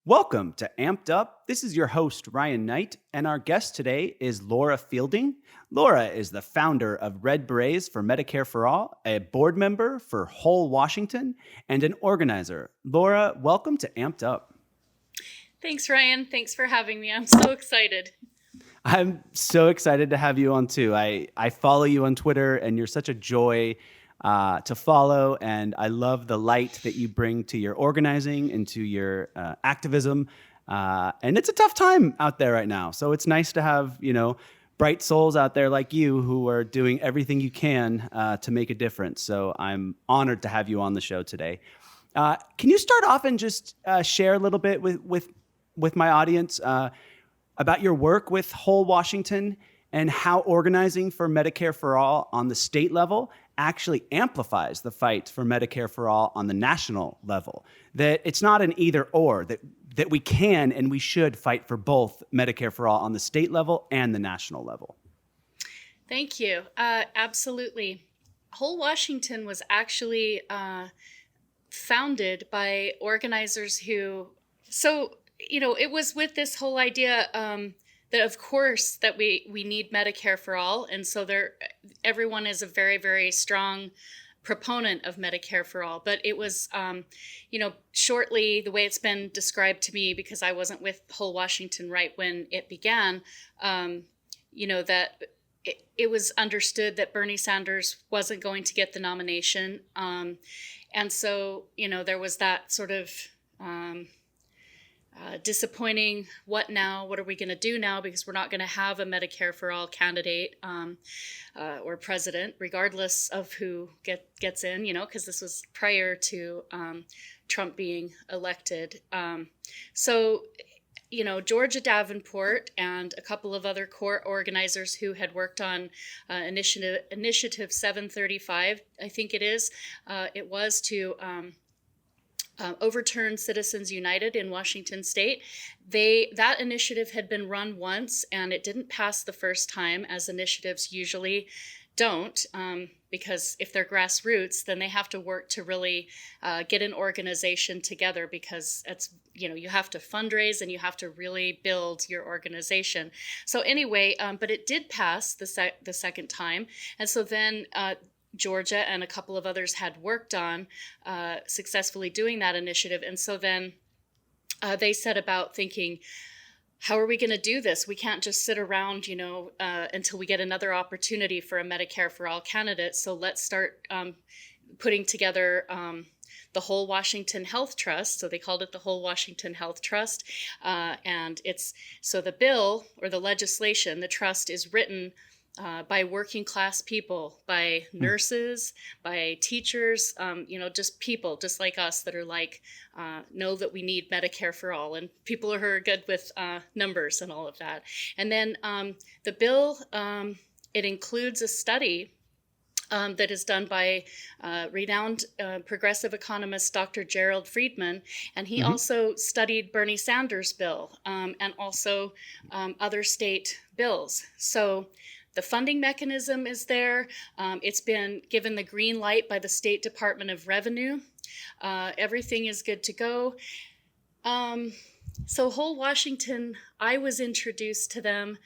Welcome to Amped Up. This is your host, Ryan Knigh, and our guest today is Laura Fielding. Laura is the founder of Red Berets for Medicare for All, a board member for Whole Washington, and an organizer. Laura, welcome to Amped Up. Thanks, Ryan. Thanks for having me. I'm so excited. I'm so excited to have you on too. I follow you on Twitter, and you're such a joy to follow, and I love the light that you bring to your organizing and to your activism. And it's a tough time out there right now, so it's nice to have bright souls out there like you who are doing everything you can to make a difference. So I'm honored to have you on the show today. Can you start off and just share a little bit with my audience about your work with Whole Washington and how organizing for Medicare for All on the state level actually amplifies the fight for Medicare for All on the national level? That it's not an either or, that we can and we should fight for both Medicare for All on the state level and the national level. Thank you. Absolutely. Whole Washington was actually founded by organizers who, it was with this whole idea that of course that we need Medicare for all. And so everyone is a very, very strong proponent of Medicare for all. But it was, shortly, the way it's been described to me, because I wasn't with Whole Washington right when it began, that it was understood that Bernie Sanders wasn't going to get the nomination. And so, there was that sort of disappointing, what now? What are we going to do now? Because we're not going to have a Medicare for all candidate or president, regardless of who gets in, because this was prior to Trump being elected. Georgia Davenport and a couple of other core organizers who had worked on Initiative 735, I think it was to overturn Citizens United in Washington State. That initiative had been run once and it didn't pass the first time, as initiatives usually don't, because if they're grassroots, then they have to work to really get an organization together, because it's, you have to fundraise and you have to really build your organization. So anyway, but it did pass the second time. And so then Georgia and a couple of others had worked on successfully doing that initiative. And so then they set about thinking, how are we going to do this? We can't just sit around, until we get another opportunity for a Medicare for All candidate. So let's start putting together the Whole Washington Health Trust. So they called it the Whole Washington Health Trust. And the bill or the legislation, the trust is written by working class people, by nurses, by teachers, just people just like us that are know that we need Medicare for all, and people who are good with numbers and all of that. And then the bill, it includes a study that is done by renowned progressive economist Dr. Gerald Friedman, and he also studied Bernie Sanders' bill and also other state bills. So the funding mechanism is there. It's been given the green light by the State Department of Revenue. Everything is good to go. So Whole Washington, I was introduced to them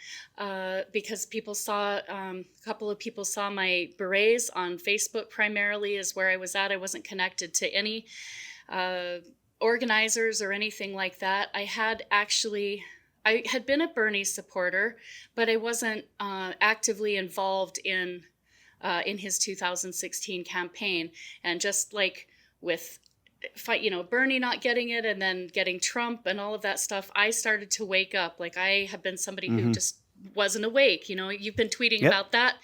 because a couple of people saw my berets on Facebook primarily is where I was at. I wasn't connected to any organizers or anything like that. I had been a Bernie supporter, but I wasn't actively involved in his 2016 campaign. And just like with Bernie not getting it and then getting Trump and all of that stuff, I started to wake up. Like, I have been somebody who just wasn't awake. You've been tweeting about that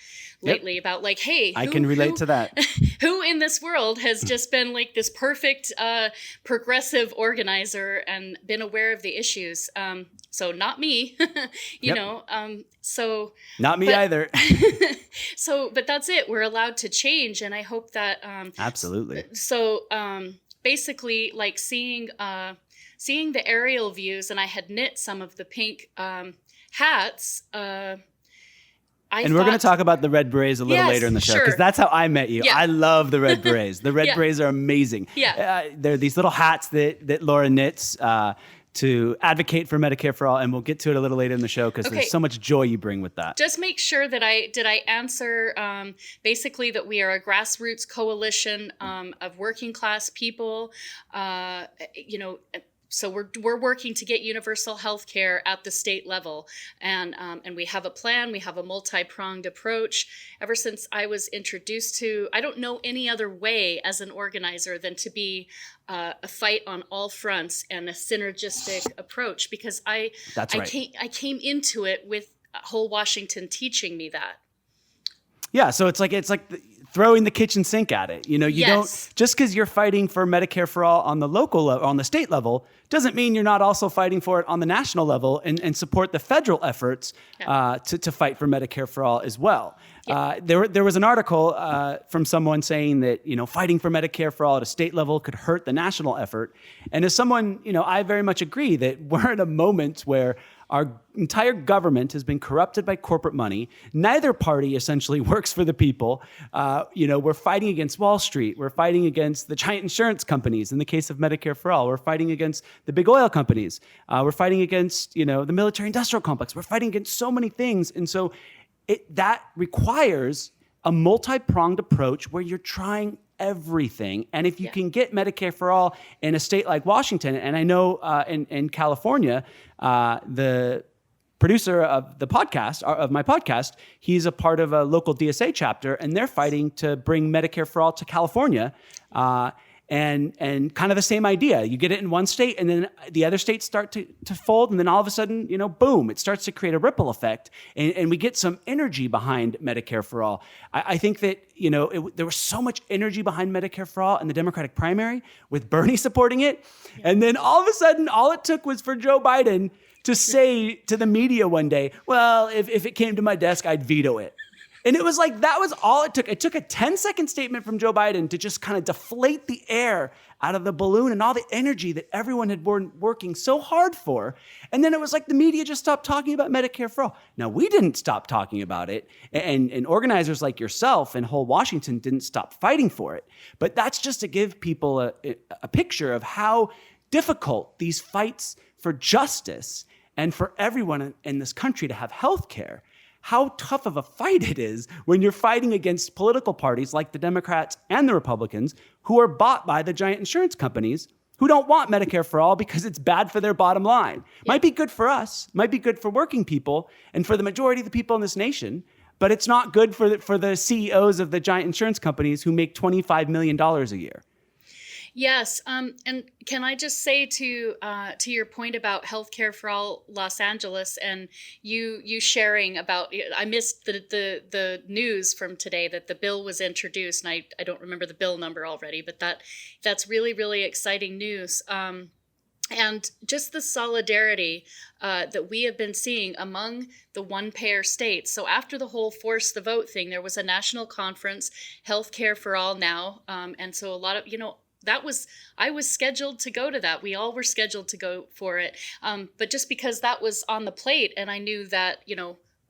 lately, about hey, I can relate to that. Who in this world has just been this perfect progressive organizer and been aware of the issues? So not me, not me either. But that's it. We're allowed to change. And I hope that, absolutely. So, basically seeing the aerial views, and I had knit some of the pink, hats, we're going to talk about the Red Berets a little later in the show, because that's how I met you. Yeah. I love the Red Berets. The Red Berets are amazing. Yeah. They're these little hats that Laura knits to advocate for Medicare for all, and we'll get to it a little later in the show because there's so much joy you bring with that. Just make sure that I answer basically that we are a grassroots coalition of working class people. So we're working to get universal health care at the state level, and we have a plan. We have a multi-pronged approach. Ever since I was introduced to, I don't know any other way as an organizer than to be a fight on all fronts and a synergistic approach, because I came into it with whole Washington teaching me that. Yeah, so it's like throwing the kitchen sink at it. You don't, just because you're fighting for Medicare for all on the local level, on the state level, doesn't mean you're not also fighting for it on the national level and support the federal efforts to fight for Medicare for all as well. Yeah. There was an article from someone saying that, fighting for Medicare for all at a state level could hurt the national effort. And as someone, I very much agree that we're in a moment where our entire government has been corrupted by corporate money. Neither party essentially works for the people. We're fighting against Wall Street. We're fighting against the giant insurance companies in the case of Medicare for all. We're fighting against the big oil companies. We're fighting against, the military industrial complex. We're fighting against so many things. And so that requires a multi-pronged approach where you're trying everything. And if you can get Medicare for all in a state like Washington, and I know in California, the producer of the podcast, of my podcast, he's a part of a local DSA chapter, and they're fighting to bring Medicare for all to California. And kind of the same idea. You get it in one state, and then the other states start to fold, and then all of a sudden, boom, it starts to create a ripple effect, and we get some energy behind Medicare for all. I think that, there was so much energy behind Medicare for all in the Democratic primary with Bernie supporting it, and then all of a sudden, all it took was for Joe Biden to say to the media one day, well, if it came to my desk, I'd veto it. And it was like, that was all it took. It took a 10-second statement from Joe Biden to just kind of deflate the air out of the balloon and all the energy that everyone had been working so hard for. And then it was like the media just stopped talking about Medicare for all. Now, we didn't stop talking about it. And organizers like yourself and whole Washington didn't stop fighting for it. But that's just to give people a picture of how difficult these fights for justice and for everyone in this country to have health care, how tough of a fight it is when you're fighting against political parties like the Democrats and the Republicans who are bought by the giant insurance companies who don't want Medicare for all because it's bad for their bottom line. Yeah. Might be good for us, might be good for working people and for the majority of the people in this nation, but it's not good for the CEOs of the giant insurance companies who make $25 million a year. Yes, and can I just say to your point about healthcare for all Los Angeles, and you sharing about, I missed the news from today that the bill was introduced, and I don't remember the bill number already, but that's really, really exciting news. And just the solidarity that we have been seeing among the one-payer states. So after the whole force the vote thing, there was a national conference, Healthcare for All Now, and so a lot of, I was scheduled to go to that. We all were scheduled to go for it. But just because that was on the plate, and I knew that,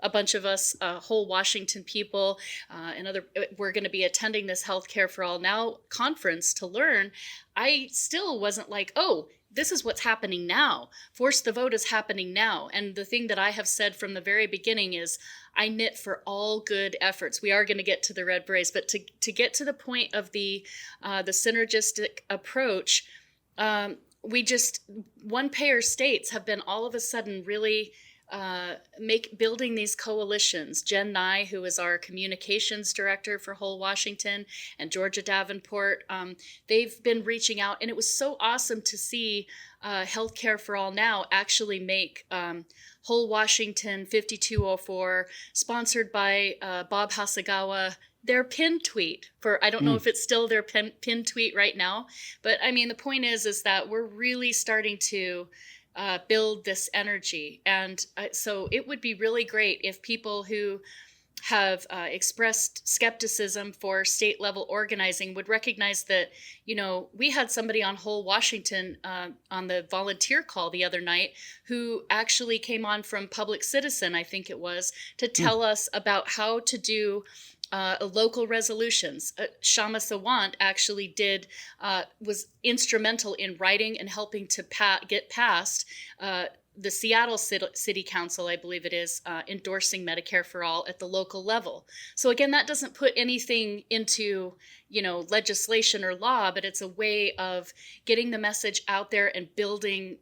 a bunch of us, whole Washington people, we're going to be attending this Healthcare for All Now conference to learn, I still wasn't like, oh, this is what's happening now. Force the vote is happening now. And the thing that I have said from the very beginning is I knit for all good efforts. We are going to get to the red berets, but to get to the point of the synergistic approach, one-payer states have been all of a sudden really building these coalitions. Jen Knigh, who is our communications director for whole Washington, and Georgia Davenport, they've been reaching out, and it was so awesome to see Healthcare for All Now actually make whole Washington 5204, sponsored by Bob Hasagawa, their pin tweet for, I don't know if it's still their pin tweet right now, but I mean, the point is that we're really starting to build this energy. And so it would be really great if people who have expressed skepticism for state level organizing would recognize that, we had somebody on whole Washington on the volunteer call the other night who actually came on from Public Citizen, I think it was, to tell us about how to do local resolutions. Shama Sawant actually was instrumental in writing and helping to get passed the Seattle City Council, I believe it is, endorsing Medicare for all at the local level. So again, that doesn't put anything into, legislation or law, but it's a way of getting the message out there and building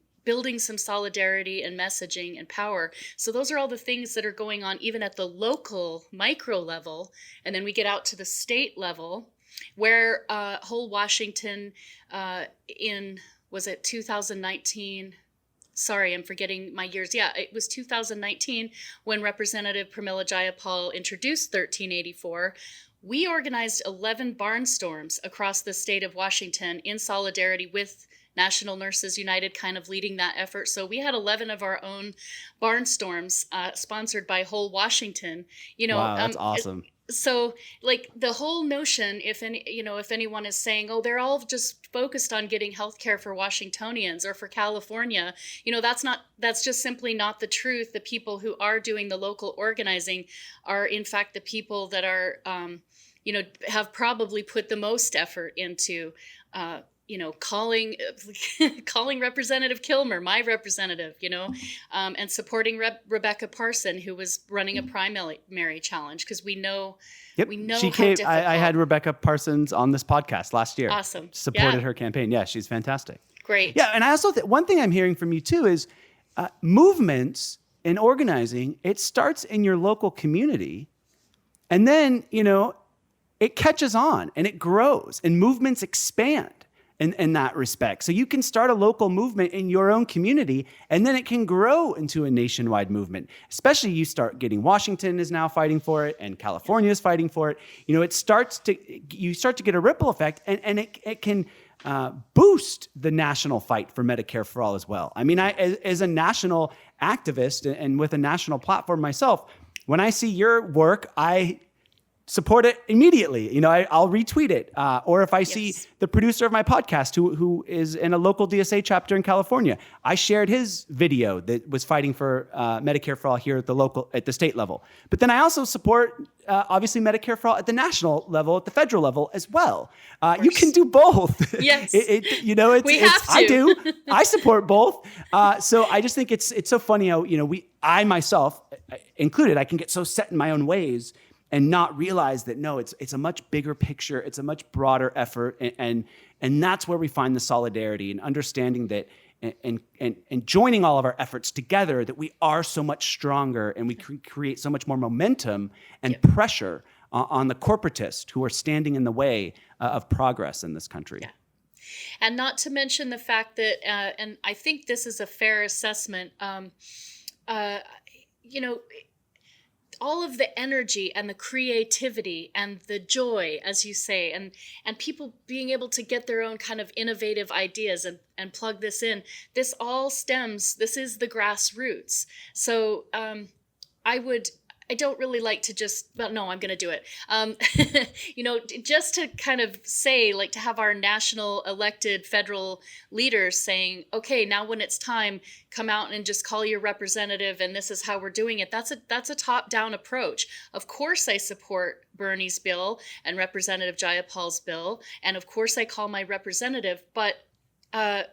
some solidarity and messaging and power. So those are all the things that are going on even at the local micro level. And then we get out to the state level where whole Washington was it 2019? Sorry, I'm forgetting my years. Yeah, it was 2019 when Representative Pramila Jayapal introduced 1384. We organized 11 barnstorms across the state of Washington in solidarity with National Nurses United kind of leading that effort. So we had 11 of our own barnstorms sponsored by Whole Washington. Wow, that's awesome. So like the whole notion, if anyone is saying, oh, they're all just focused on getting healthcare for Washingtonians or for California, that's just simply not the truth. The people who are doing the local organizing are in fact the people that are, have probably put the most effort into, calling Representative Kilmer, my representative, and supporting Rebecca Parson, who was running a primary challenge, because we know she came. I had Rebecca Parsons on this podcast last year. Awesome. Supported her campaign. Yeah, she's fantastic. Great. Yeah, and I also one thing I'm hearing from you too is movements and organizing. It starts in your local community, and then it catches on and it grows, and movements expand in that respect. So you can start a local movement in your own community, and then it can grow into a nationwide movement. Especially you start getting Washington is now fighting for it, and California is fighting for it. You start to get a ripple effect, and it can boost the national fight for Medicare for all as well. I mean, as a national activist and with a national platform myself, when I see your work, I support it immediately. I'll retweet it. Or if I see the producer of my podcast who is in a local DSA chapter in California, I shared his video that was fighting for Medicare for all here at the state level. But then I also support obviously Medicare for all at the national level, at the federal level as well. You can do both. Yes. We have to. I do. I support both. So I just think it's so funny how, I myself included, I can get so set in my own ways and not realize that, no, it's a much bigger picture. It's a much broader effort. And that's where we find the solidarity and understanding that and joining all of our efforts together, that we are so much stronger and we create so much more momentum and pressure on the corporatists who are standing in the way of progress in this country. Yeah. And not to mention the fact that, and I think this is a fair assessment, all of the energy and the creativity and the joy, as you say, and people being able to get their own kind of innovative ideas and plug this in, this is the grassroots. So I don't really like to I'm going to do it. Just to kind of say, like, to have our national elected federal leaders saying, okay, now when it's time, come out and just call your representative, and this is how we're doing it. That's a top-down approach. Of course I support Bernie's bill and Representative Jayapal's bill, and of course I call my representative, but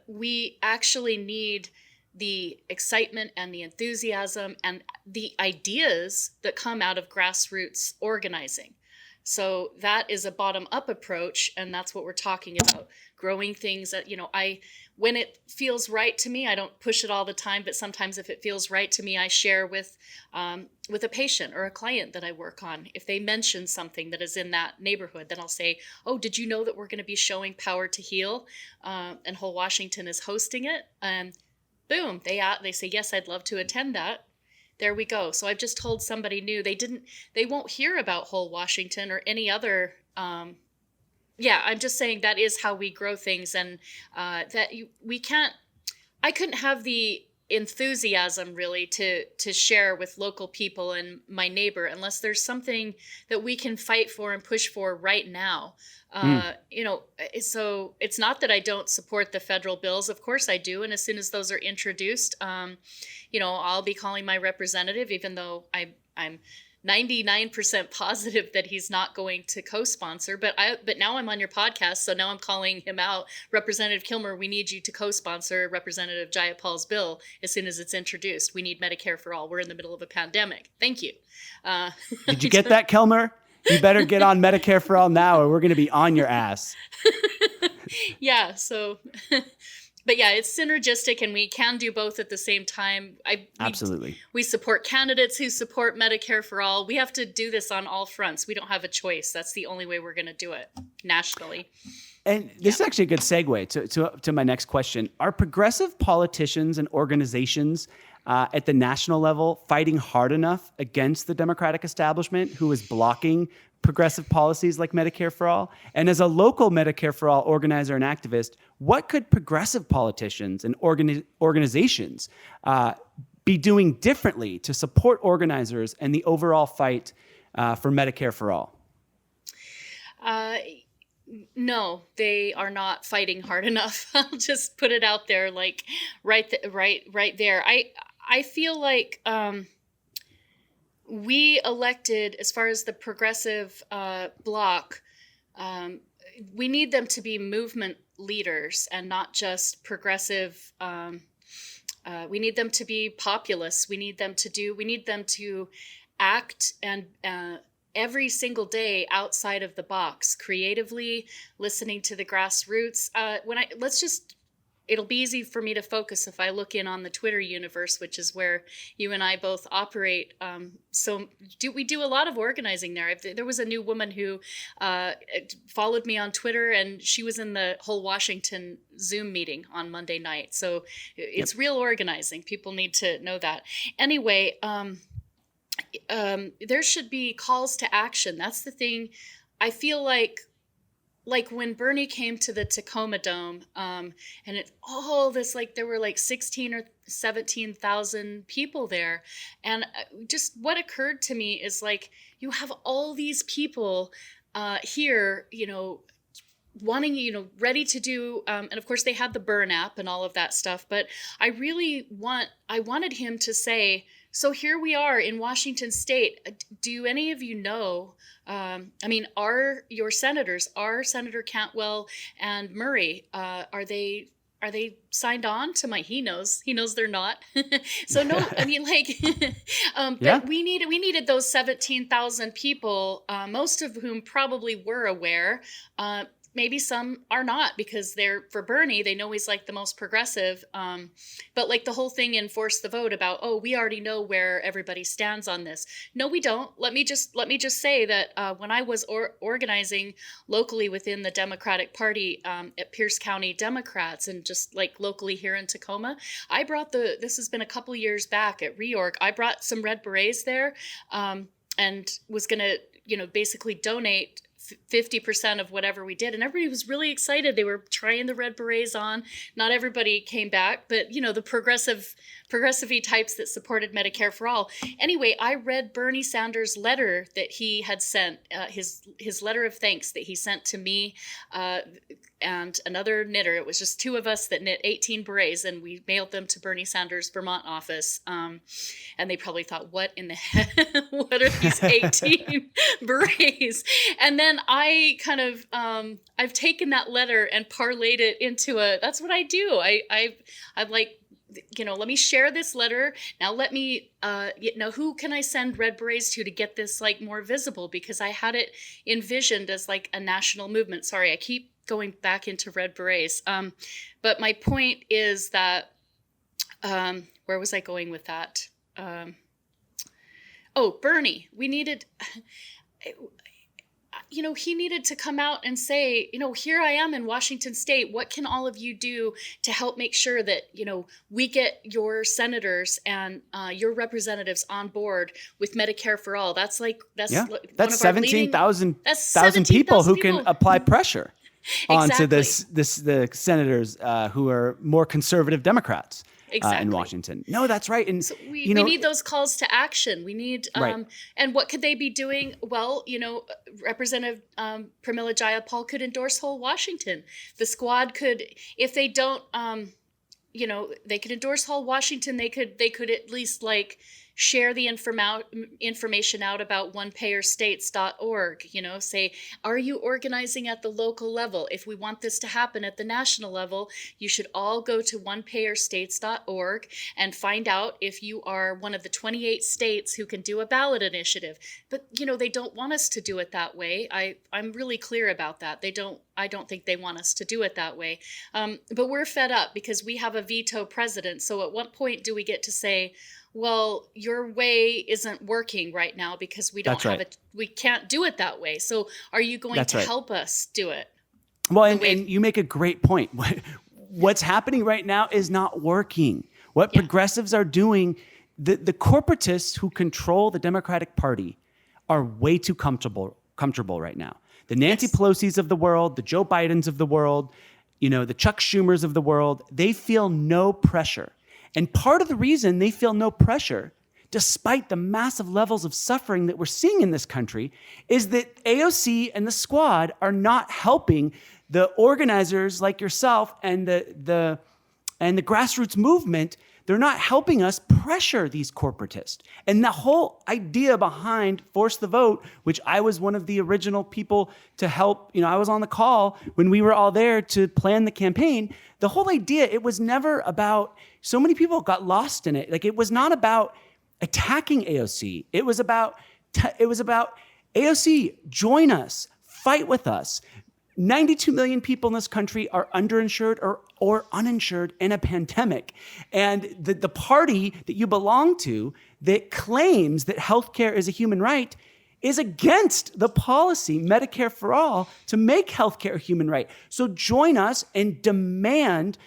we actually need the excitement and the enthusiasm and the ideas that come out of grassroots organizing. So that is a bottom-up approach, and that's what we're talking about, growing things that, when it feels right to me, I don't push it all the time, but sometimes if it feels right to me, I share with a patient or a client that I work on. If they mention something that is in that neighborhood, then I'll say, oh, did you know that we're going to be showing Power to Heal? And Whole Washington is hosting it. Boom, they say, yes, I'd love to attend that. There we go. So I've just told somebody new. They won't hear about Whole Washington or any other. I'm just saying that is how we grow things, and I couldn't have the enthusiasm really to share with local people and my neighbor unless there's something that we can fight for and push for right now. So it's not that I don't support the federal bills. Of course I do. And as soon as those are introduced, I'll be calling my representative, even though I'm 99% positive that he's not going to co-sponsor, but now I'm on your podcast, so now I'm calling him out. Representative Kilmer, we need you to co-sponsor Representative Jayapal's bill as soon as it's introduced. We need Medicare for all. We're in the middle of a pandemic. Thank you. Did you get that, Kilmer? You better get on Medicare for all now, or we're going to be on your ass. Yeah. So, but yeah, it's synergistic, and we can do both at the same time. Absolutely. We support candidates who support Medicare for all. We have to do this on all fronts. We don't have a choice. That's the only way we're going to do it nationally. And this is actually a good segue to my next question. Are progressive politicians and organizations at the national level fighting hard enough against the Democratic establishment who is blocking progressive policies like Medicare for all? And as a local Medicare for all organizer and activist, what could progressive politicians and organizations be doing differently to support organizers and the overall fight for Medicare for all? No, they are not fighting hard enough. I'll just put it out there, like right there. I feel like we elected, as far as the progressive bloc, we need them to be movement leaders and not just progressive. We need them to be populists. We need them to act and every single day outside of the box, creatively, listening to the grassroots. It'll be easy for me to focus if I look in on the Twitter universe, which is where you and I both operate. We do a lot of organizing there. There was a new woman who followed me on Twitter, and she was in the whole Washington Zoom meeting on Monday night. So it's real organizing. People need to know that. Anyway, there should be calls to action. That's the thing. I feel like when Bernie came to the Tacoma Dome, and there were like 16 or 17,000 people there. And just what occurred to me is like, you have all these people here, wanting, ready to do, and of course they had the Burn app and all of that stuff. But I wanted him to say, so here we are in Washington State. Do any of you know, are your senators, are Senator Cantwell and Murray, are they signed on to he knows they're not. So no, but we needed those 17,000 people, most of whom probably were aware. Maybe some are not, because for Bernie, they know he's like the most progressive. But like the whole thing in Force the Vote about, we already know where everybody stands on this. No, we don't. Let me just say that when I was organizing locally within the Democratic Party at Pierce County Democrats, and just like locally here in Tacoma, I brought this has been a couple years back at reorg, I brought some Red Berets there and was going to, basically donate 50% of whatever we did, and everybody was really excited. They were trying the Red Berets on. Not everybody came back, but the progressive-y types that supported Medicare for all. Anyway, I read Bernie Sanders' letter that he had sent, his letter of thanks that he sent to me and another knitter. It was just two of us that knit 18 berets, and we mailed them to Bernie Sanders' Vermont office. And they probably thought, what in the hell? What are these 18 berets? And then I kind of, I've taken that letter and parlayed it into that's what I do. I'm like, let me share this letter. Now let me, who can I send Red Berets to get this like more visible? Because I had it envisioned as like a national movement. Sorry, I keep going back into Red Berets. But my point is that, where was I going with that? Bernie, we needed, he needed to come out and say, here I am in Washington State. What can all of you do to help make sure that, we get your senators and your representatives on board with Medicare for all? That's 17,000 people who can apply pressure onto the senators who are more conservative Democrats. Exactly. In Washington. No, that's right. And so we need those calls to action. We need, right. And what could they be doing? Well, Representative Pramila Jayapal could endorse whole Washington. The squad could, if they don't, they could endorse whole Washington. They could at least share the information out about onepayerstates.org. Say, are you organizing at the local level? If we want this to happen at the national level, you should all go to onepayerstates.org and find out if you are one of the 28 states who can do a ballot initiative. But, they don't want us to do it that way. I'm really clear about that. I don't think they want us to do it that way. But we're fed up because we have a veto president. So at what point do we get to say, well, your way isn't working right now because we don't have it. We can't do it that way. So are you going to help us do it? Well, and you make a great point. What's happening right now is not working. What progressives are doing, the corporatists who control the Democratic Party are way too comfortable right now. The Nancy Pelosi's of the world, the Joe Bidens of the world, the Chuck Schumers of the world, they feel no pressure. And part of the reason they feel no pressure, despite the massive levels of suffering that we're seeing in this country, is that AOC and the squad are not helping the organizers like yourself and the grassroots movement. They're not helping us pressure these corporatists. And the whole idea behind Force the Vote, which I was one of the original people to help, I was on the call when we were all there to plan the campaign. The whole idea, it was never about, so many people got lost in it. Like, it was not about attacking AOC. It was about AOC, join us, fight with us. 92 million people in this country are underinsured or uninsured in a pandemic. And the party that you belong to that claims that healthcare is a human right is against the policy, Medicare for all, to make healthcare a human right. So join us and demand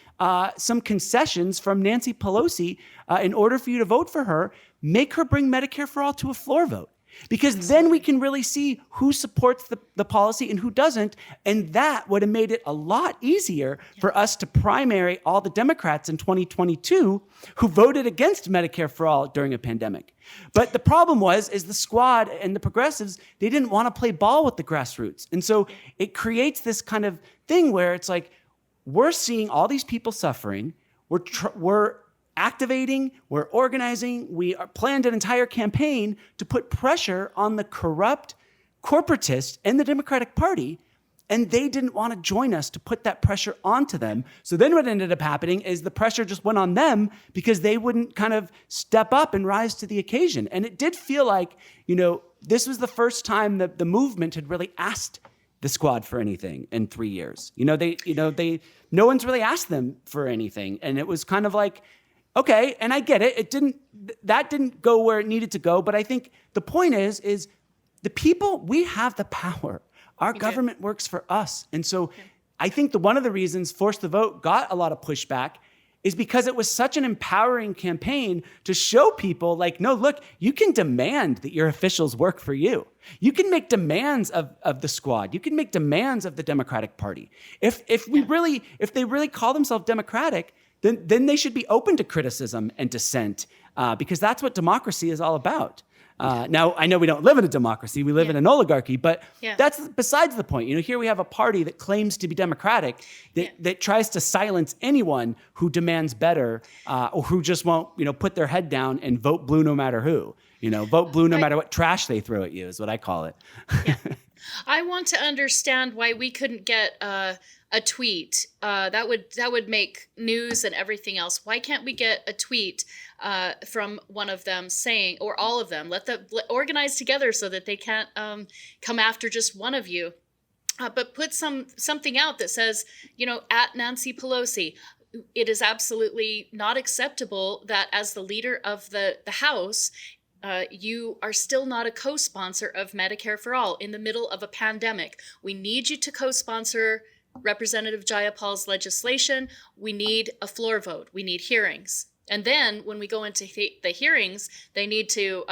some concessions from Nancy Pelosi in order for you to vote for her. Make her bring Medicare for all to a floor vote. Because then we can really see who supports the policy and who doesn't. And that would have made it a lot easier for us to primary all the Democrats in 2022 who voted against Medicare for all during a pandemic. But the problem is the squad and the progressives, they didn't want to play ball with the grassroots. And so it creates this kind of thing where it's like, we're seeing all these people suffering. We're activating, we're organizing, we planned an entire campaign to put pressure on the corrupt corporatists in the Democratic Party, and they didn't want to join us to put that pressure onto them. So then what ended up happening is the pressure just went on them because they wouldn't kind of step up and rise to the occasion. And it did feel like, this was the first time that the movement had really asked the squad for anything in 3 years. No one's really asked them for anything. And it was kind of like, okay, and I get it. That didn't go where it needed to go. But I think the point is the people, we have the power. Our government works for us. And so I think one of the reasons Force the Vote got a lot of pushback is because it was such an empowering campaign to show people like, no, look, you can demand that your officials work for you. You can make demands of the squad. You can make demands of the Democratic Party. If they really call themselves Democratic, then they should be open to criticism and dissent because that's what democracy is all about. Now, I know we don't live in a democracy. We live in an oligarchy, but that's besides the point. Here we have a party that claims to be democratic that tries to silence anyone who demands better or who just won't, put their head down and vote blue no matter who. Vote blue no matter what trash they throw at you is what I call it. I want to understand why we couldn't get a tweet that would make news and everything else. Why can't we get a tweet from one of them saying, or all of them, let organize together so that they can't come after just one of you, but put something out that says, at Nancy Pelosi, it is absolutely not acceptable that as the leader of the House, you are still not a co-sponsor of Medicare for All in the middle of a pandemic. We need you to co-sponsor Representative Jayapal's legislation. We need a floor vote. We need hearings. And then when we go into the hearings, they need to,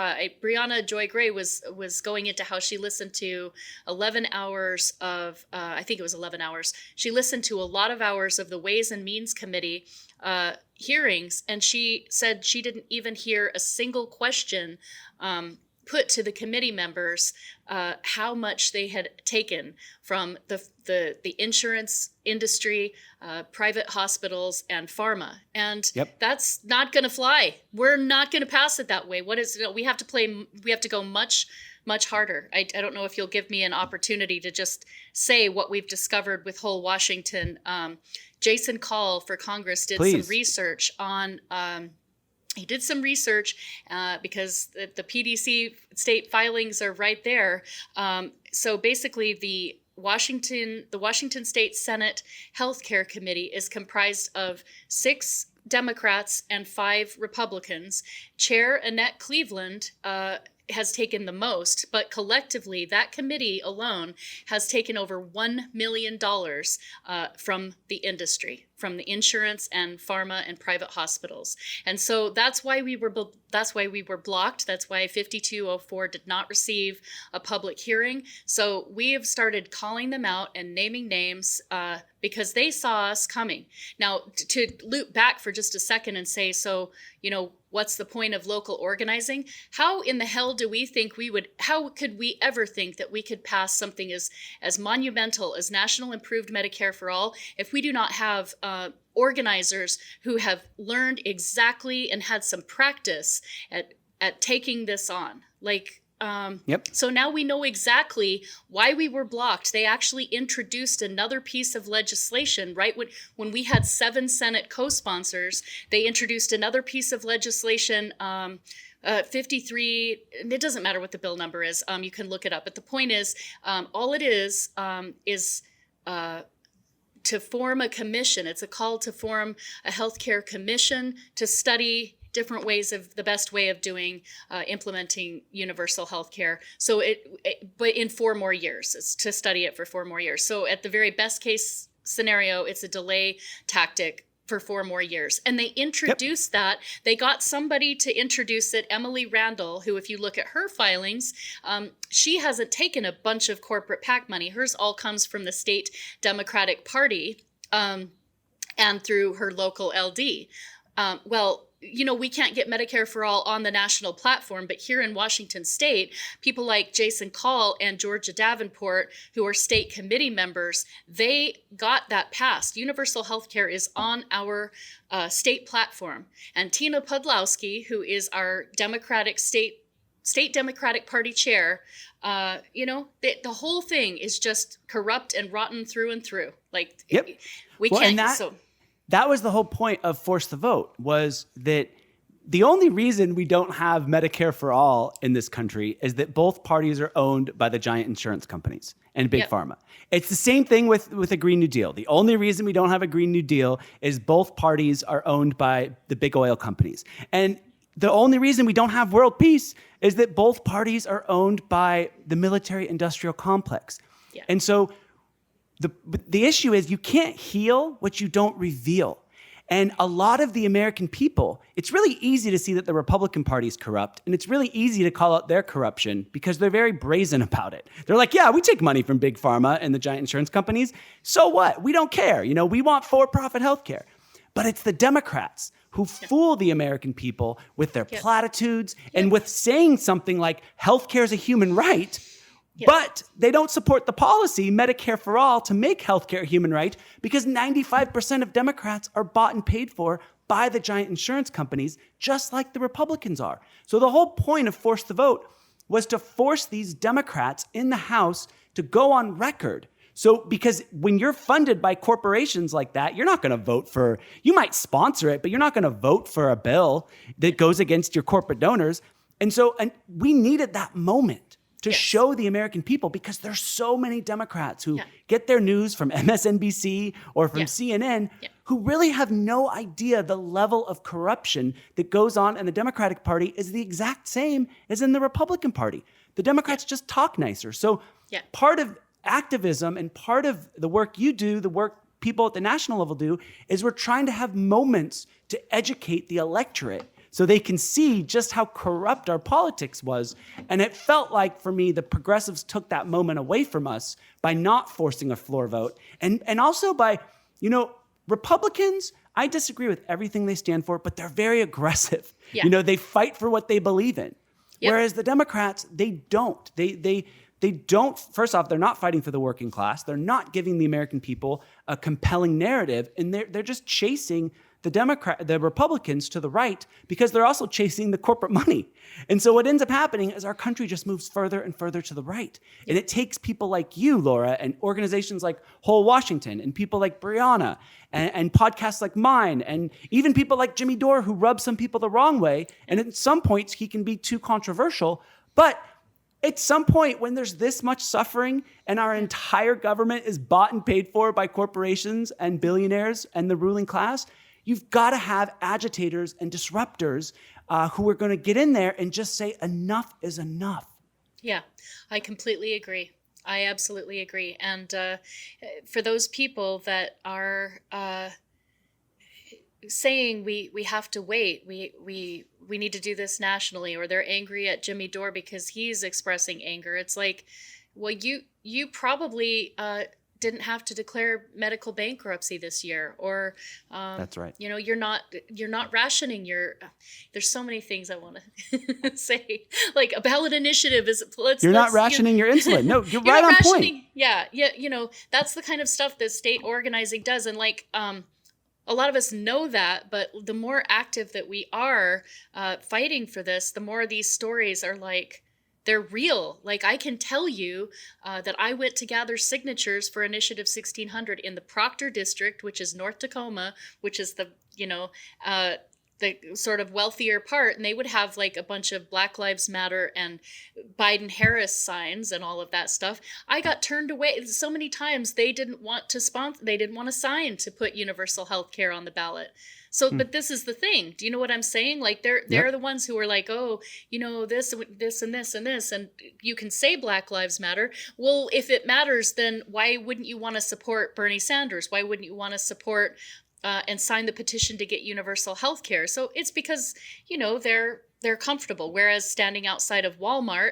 Brianna Joy Gray was going into how she listened to 11 hours of, I think it was 11 hours. She listened to a lot of hours of the Ways and Means Committee hearings, and she said she didn't even hear a single question put to the committee members how much they had taken from the insurance industry, private hospitals, and pharma. And that's not going to fly. We're not going to pass it that way. We have to go much harder. I don't know if you'll give me an opportunity to just say what we've discovered with Whole Washington. Jason Call for Congress did some research on he did some research because the PDC state filings are right there. So basically, the Washington State Senate Healthcare Committee is comprised of 6 Democrats and 5 Republicans. Chair Annette Cleveland has taken the most, but collectively, that committee alone has taken over $1 million from the industry, from the insurance and pharma and private hospitals. And so that's why we were blocked. That's why 5204 did not receive a public hearing. So we have started calling them out and naming names because they saw us coming. Now, to loop back for just a second and say, so, what's the point of local organizing? How in the hell do we think how could we ever think that we could pass something as monumental as National Improved Medicare for All if we do not have organizers who have learned exactly and had some practice at taking this on? So now we know exactly why we were blocked. They actually introduced another piece of legislation, right? When we had 7 Senate co-sponsors, they introduced another piece of legislation, 53, it doesn't matter what the bill number is. You can look it up. But the point is, all it is to form a commission. It's a call to form a healthcare commission to study different ways of the best way of implementing universal health care. So but in 4 more years, it's to study it for 4 more years. So at the very best case scenario, it's a delay tactic for 4 more years. And they introduced that. They got somebody to introduce it, Emily Randall, who, if you look at her filings, she hasn't taken a bunch of corporate PAC money. Hers all comes from the state Democratic Party and through her local LD. We can't get Medicare for All on the national platform, but here in Washington State, people like Jason Call and Georgia Davenport, who are state committee members, they got that passed. Universal health care is on our state platform. And Tina Podlowski, who is our state Democratic Party chair, the whole thing is just corrupt and rotten through and through. We can't. That was the whole point of Force the Vote, was that the only reason we don't have Medicare for All in this country is that both parties are owned by the giant insurance companies and Big Pharma. It's the same thing with a Green New Deal. The only reason we don't have a Green New Deal is both parties are owned by the big oil companies. And the only reason we don't have world peace is that both parties are owned by the military-industrial complex. Yeah. And so the issue is you can't heal what you don't reveal. And a lot of the American people, it's really easy to see that the Republican Party is corrupt, and it's really easy to call out their corruption because they're very brazen about it. They're like, yeah, we take money from Big Pharma and the giant insurance companies. So what? We don't care. We want for-profit healthcare. But it's the Democrats who fool the American people with their platitudes and with saying something like healthcare is a human right. But they don't support the policy, Medicare for All, to make healthcare a human right because 95% of Democrats are bought and paid for by the giant insurance companies, just like the Republicans are. So the whole point of Force the Vote was to force these Democrats in the House to go on record. So because when you're funded by corporations like that, you're not going to vote for, you might sponsor it, but you're not going to vote for a bill that goes against your corporate donors. And we needed that moment to show the American people, because there's so many Democrats who get their news from MSNBC or from CNN who really have no idea the level of corruption that goes on in the Democratic Party is the exact same as in the Republican Party. The Democrats just talk nicer. So part of activism and part of the work you do, the work people at the national level do, is we're trying to have moments to educate the electorate so they can see just how corrupt our politics was. And it felt like, for me, the progressives took that moment away from us by not forcing a floor vote. And also by, Republicans, I disagree with everything they stand for, but they're very aggressive. Yeah. They fight for what they believe in. Yep. Whereas the Democrats, they don't. They don't. First off, they're not fighting for the working class. They're not giving the American people a compelling narrative, and they're just chasing the Republicans to the right because they're also chasing the corporate money. And so what ends up happening is our country just moves further and further to the right. And it takes people like you, Laura, and organizations like Whole Washington, and people like Brianna, and podcasts like mine, and even people like Jimmy Dore, who rub some people the wrong way. And at some points, he can be too controversial. But at some point, when there's this much suffering and our entire government is bought and paid for by corporations and billionaires and the ruling class, you've got to have agitators and disruptors who are going to get in there and just say enough is enough. Yeah, I completely agree. I absolutely agree. And for those people that are saying we have to wait, we need to do this nationally, or they're angry at Jimmy Dore because he's expressing anger, it's like, well, you probably didn't have to declare medical bankruptcy this year, or That's right. you're not rationing your. There's so many things I want to say. Like a ballot initiative is You're not rationing your insulin. No, you're right on point. Yeah. That's the kind of stuff that state organizing does, and like a lot of us know that, but the more active that we are fighting for this, the more these stories are like, they're real. Like I can tell you that I went to gather signatures for Initiative 1600 in the Proctor District, which is North Tacoma, which is the sort of wealthier part, and they would have like a bunch of Black Lives Matter and Biden-Harris signs and all of that stuff. I got turned away so many times. They didn't want to sponsor. They didn't want to sign to put universal health care on the ballot. So, but this is the thing. Do you know what I'm saying? Like they're the ones who are like, oh, this and this and this and this, and you can say Black Lives Matter. Well, if it matters, then why wouldn't you want to support Bernie Sanders? Why wouldn't you want to support and sign the petition to get universal health care? So it's because they're comfortable. Whereas standing outside of Walmart,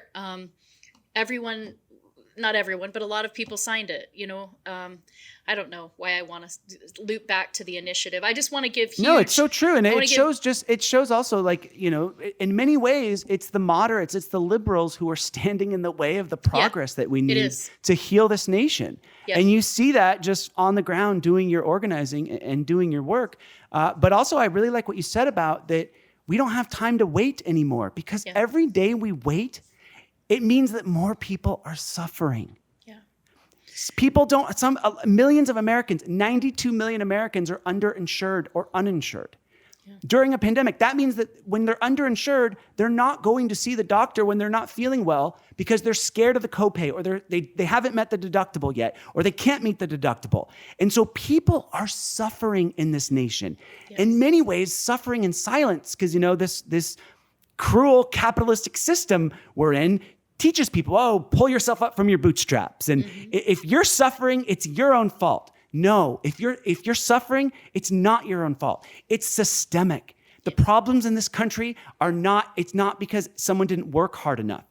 not everyone, but a lot of people signed it. I don't know why I want to loop back to the initiative. I just want to give huge. No, it's so true. And it shows also, like, in many ways, it's the moderates, it's the liberals who are standing in the way of the progress that we need to heal this nation. Yeah. And you see that just on the ground doing your organizing and doing your work. But also, I really like what you said about that we don't have time to wait anymore, because every day we wait, it means that more people are suffering. People millions of Americans, 92 million Americans are underinsured or uninsured. Yeah. During a pandemic, that means that when they're underinsured, they're not going to see the doctor when they're not feeling well because they're scared of the copay, or they haven't met the deductible yet, or they can't meet the deductible. And so people are suffering in this nation. Yes. In many ways, suffering in silence, because this cruel capitalistic system we're in teaches people, pull yourself up from your bootstraps. And if you're suffering, it's your own fault. No, if you're suffering, it's not your own fault. It's systemic. The problems in this country it's not because someone didn't work hard enough.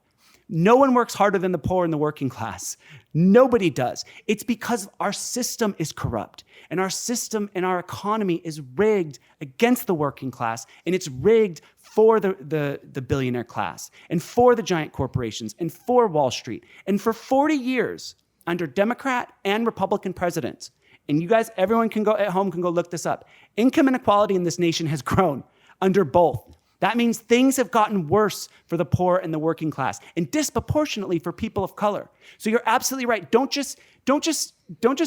No one works harder than the poor and the working class. Nobody does. It's because our system is corrupt, and our system and our economy is rigged against the working class, and it's rigged for the billionaire class, and for the giant corporations, and for Wall Street. And for 40 years, under Democrat and Republican presidents, and you guys, everyone can go at home, can go look this up, income inequality in this nation has grown under both. That means things have gotten worse for the poor and the working class, and disproportionately for people of color. So you're absolutely right. Don't just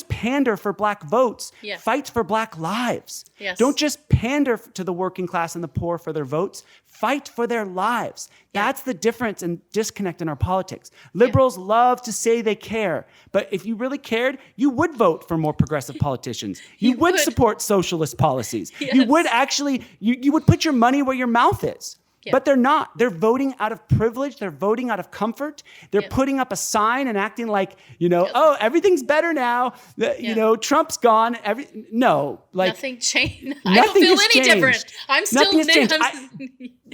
pander for Black votes. Yeah. Fight for Black lives. Yes. Don't just pander to the working class and the poor for their votes. Fight for their lives. Yeah. That's the difference and disconnect in our politics. Liberals love to say they care, but if you really cared, you would vote for more progressive politicians. You would support socialist policies. Yes. You would actually, you would put your money where your mouth is. Yeah. But they're not. They're voting out of privilege. They're voting out of comfort. They're putting up a sign and acting like, everything's better now. Trump's gone. Nothing changed. I don't feel any different. I'm still nothing has changed.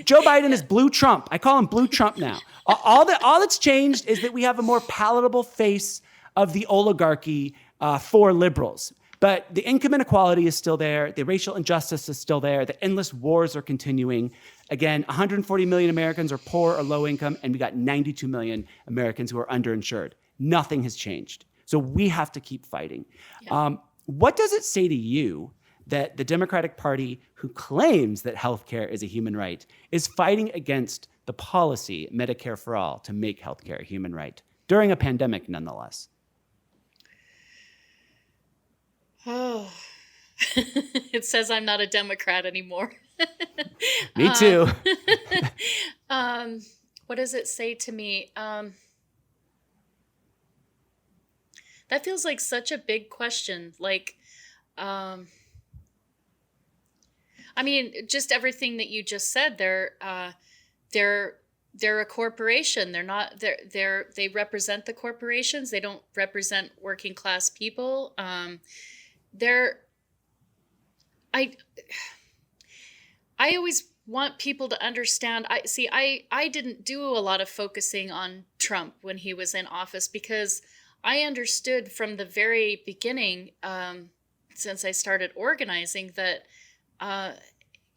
Joe Biden is Blue Trump. I call him Blue Trump now. All that's changed is that we have a more palatable face of the oligarchy for liberals. But the income inequality is still there. The racial injustice is still there. The endless wars are continuing. Again, 140 million Americans are poor or low income, and we got 92 million Americans who are underinsured. Nothing has changed. So we have to keep fighting. Yeah. What does it say to you that the Democratic Party, who claims that healthcare is a human right, is fighting against the policy, Medicare for All, to make healthcare a human right during a pandemic, nonetheless? Oh, it says I'm not a Democrat anymore. Me too. What does it say to me? That feels like such a big question. Like, I mean, just everything that you just said. They're a corporation. They're not. They represent the corporations. They don't represent working class people. I always want people to understand. I didn't do a lot of focusing on Trump when he was in office because I understood from the very beginning, since I started organizing, that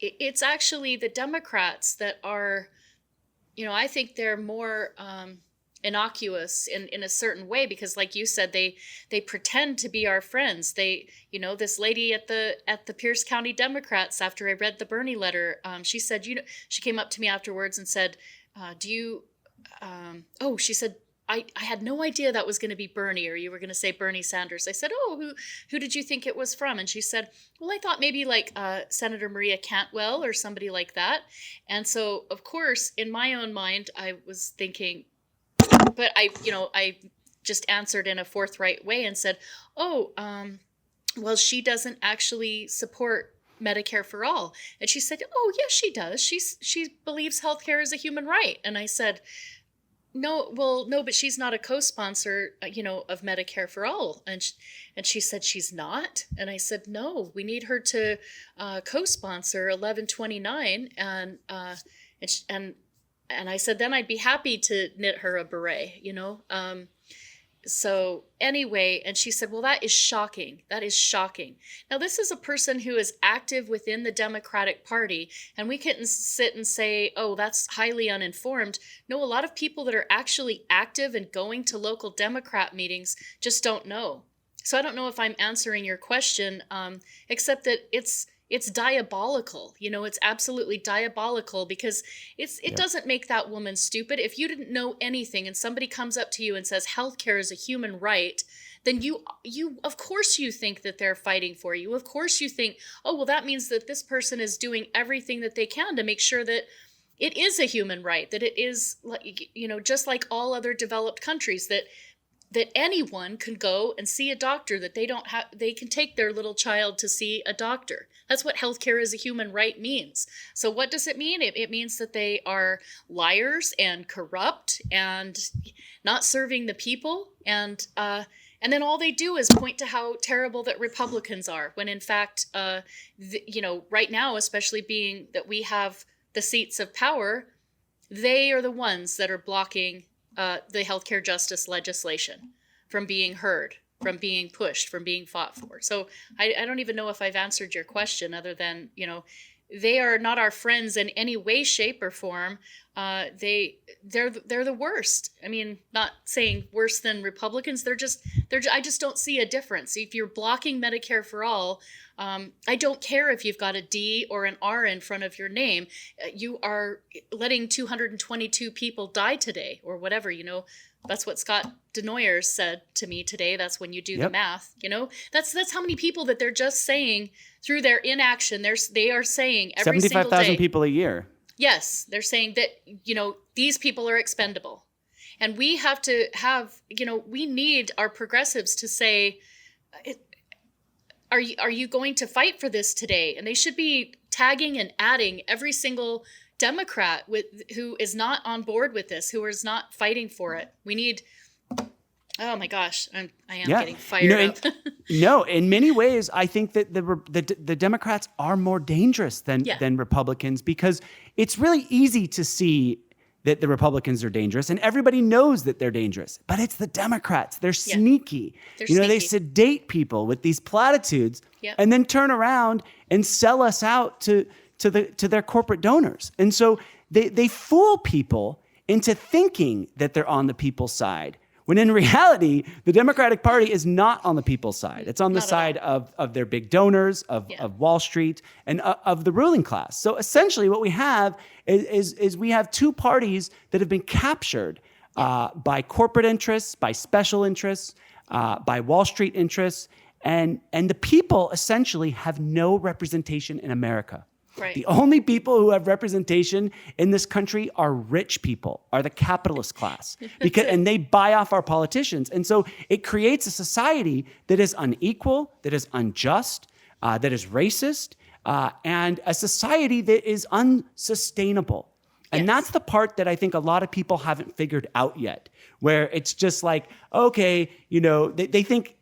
it's actually the Democrats that are, I think they're more innocuous in a certain way because, like you said, they pretend to be our friends. This lady at the Pierce County Democrats, after I read the Bernie letter, she said, she came up to me afterwards and said, she said, I had no idea that was going to be Bernie, or you were going to say Bernie Sanders. I said, who did you think it was from? And she said, well, I thought maybe like Senator Maria Cantwell or somebody like that. And so, of course, in my own mind, I was thinking, but I just answered in a forthright way and said, well, she doesn't actually support Medicare for All. And she said, oh, yes, she does. She believes healthcare is a human right. And I said, no, but she's not a co-sponsor, of Medicare for All. And she said she's not. And I said, no, we need her to co-sponsor 1129. And I said, then I'd be happy to knit her a beret, So anyway, and she said, well, that is shocking. That is shocking. Now, this is a person who is active within the Democratic Party, and we couldn't sit and say, oh, that's highly uninformed. No, a lot of people that are actually active and going to local Democrat meetings just don't know. So I don't know if I'm answering your question, except that it's diabolical. It's absolutely diabolical because it doesn't make that woman stupid. If you didn't know anything and somebody comes up to you and says healthcare is a human right, then you of course you think that they're fighting for you. Of course you think, oh, well, that means that this person is doing everything that they can to make sure that it is a human right, that it is, just like all other developed countries, that anyone can go and see a doctor, that they can take their little child to see a doctor. That's what healthcare as a human right means. So what does it mean? It means that they are liars and corrupt and not serving the people. And then all they do is point to how terrible that Republicans are, when in fact, right now, especially being that we have the seats of power, they are the ones that are blocking the healthcare justice legislation from being heard, from being pushed, from being fought for. So I don't even know if I've answered your question, other than, they are not our friends in any way, shape, or form. They're the worst. I mean, not saying worse than Republicans. I just don't see a difference. If you're blocking Medicare for All, I don't care if you've got a D or an R in front of your name. You are letting 222 people die today, or whatever. That's what Scott Denoyer said to me today. That's when you do the math. That's how many people that they're just saying through their inaction. They are saying every single day. 75,000 people a year. Yes, they're saying that, these people are expendable. And we have to have, we need our progressives to say, are you going to fight for this today? And they should be tagging and adding every single Democrat who is not on board with this, who is not fighting for it. We need... Oh my gosh, I am getting fired up. No, in many ways, I think that the Democrats are more dangerous than Republicans, because it's really easy to see that the Republicans are dangerous, and everybody knows that they're dangerous. But it's the Democrats; they're sneaky. They sedate people with these platitudes, and then turn around and sell us out to to their corporate donors. And so they fool people into thinking that they're on the people's side, when in reality, the Democratic Party is not on the people's side. It's on the side of their big donors, of Wall Street, and of the ruling class. So essentially what we have is we have two parties that have been captured by corporate interests, by special interests, by Wall Street interests, and the people essentially have no representation in America. Right. The only people who have representation in this country are rich people, are the capitalist class, and they buy off our politicians. And so it creates a society that is unequal, that is unjust, that is racist, and a society that is unsustainable. And that's the part that I think a lot of people haven't figured out yet, where it's just like, okay, they think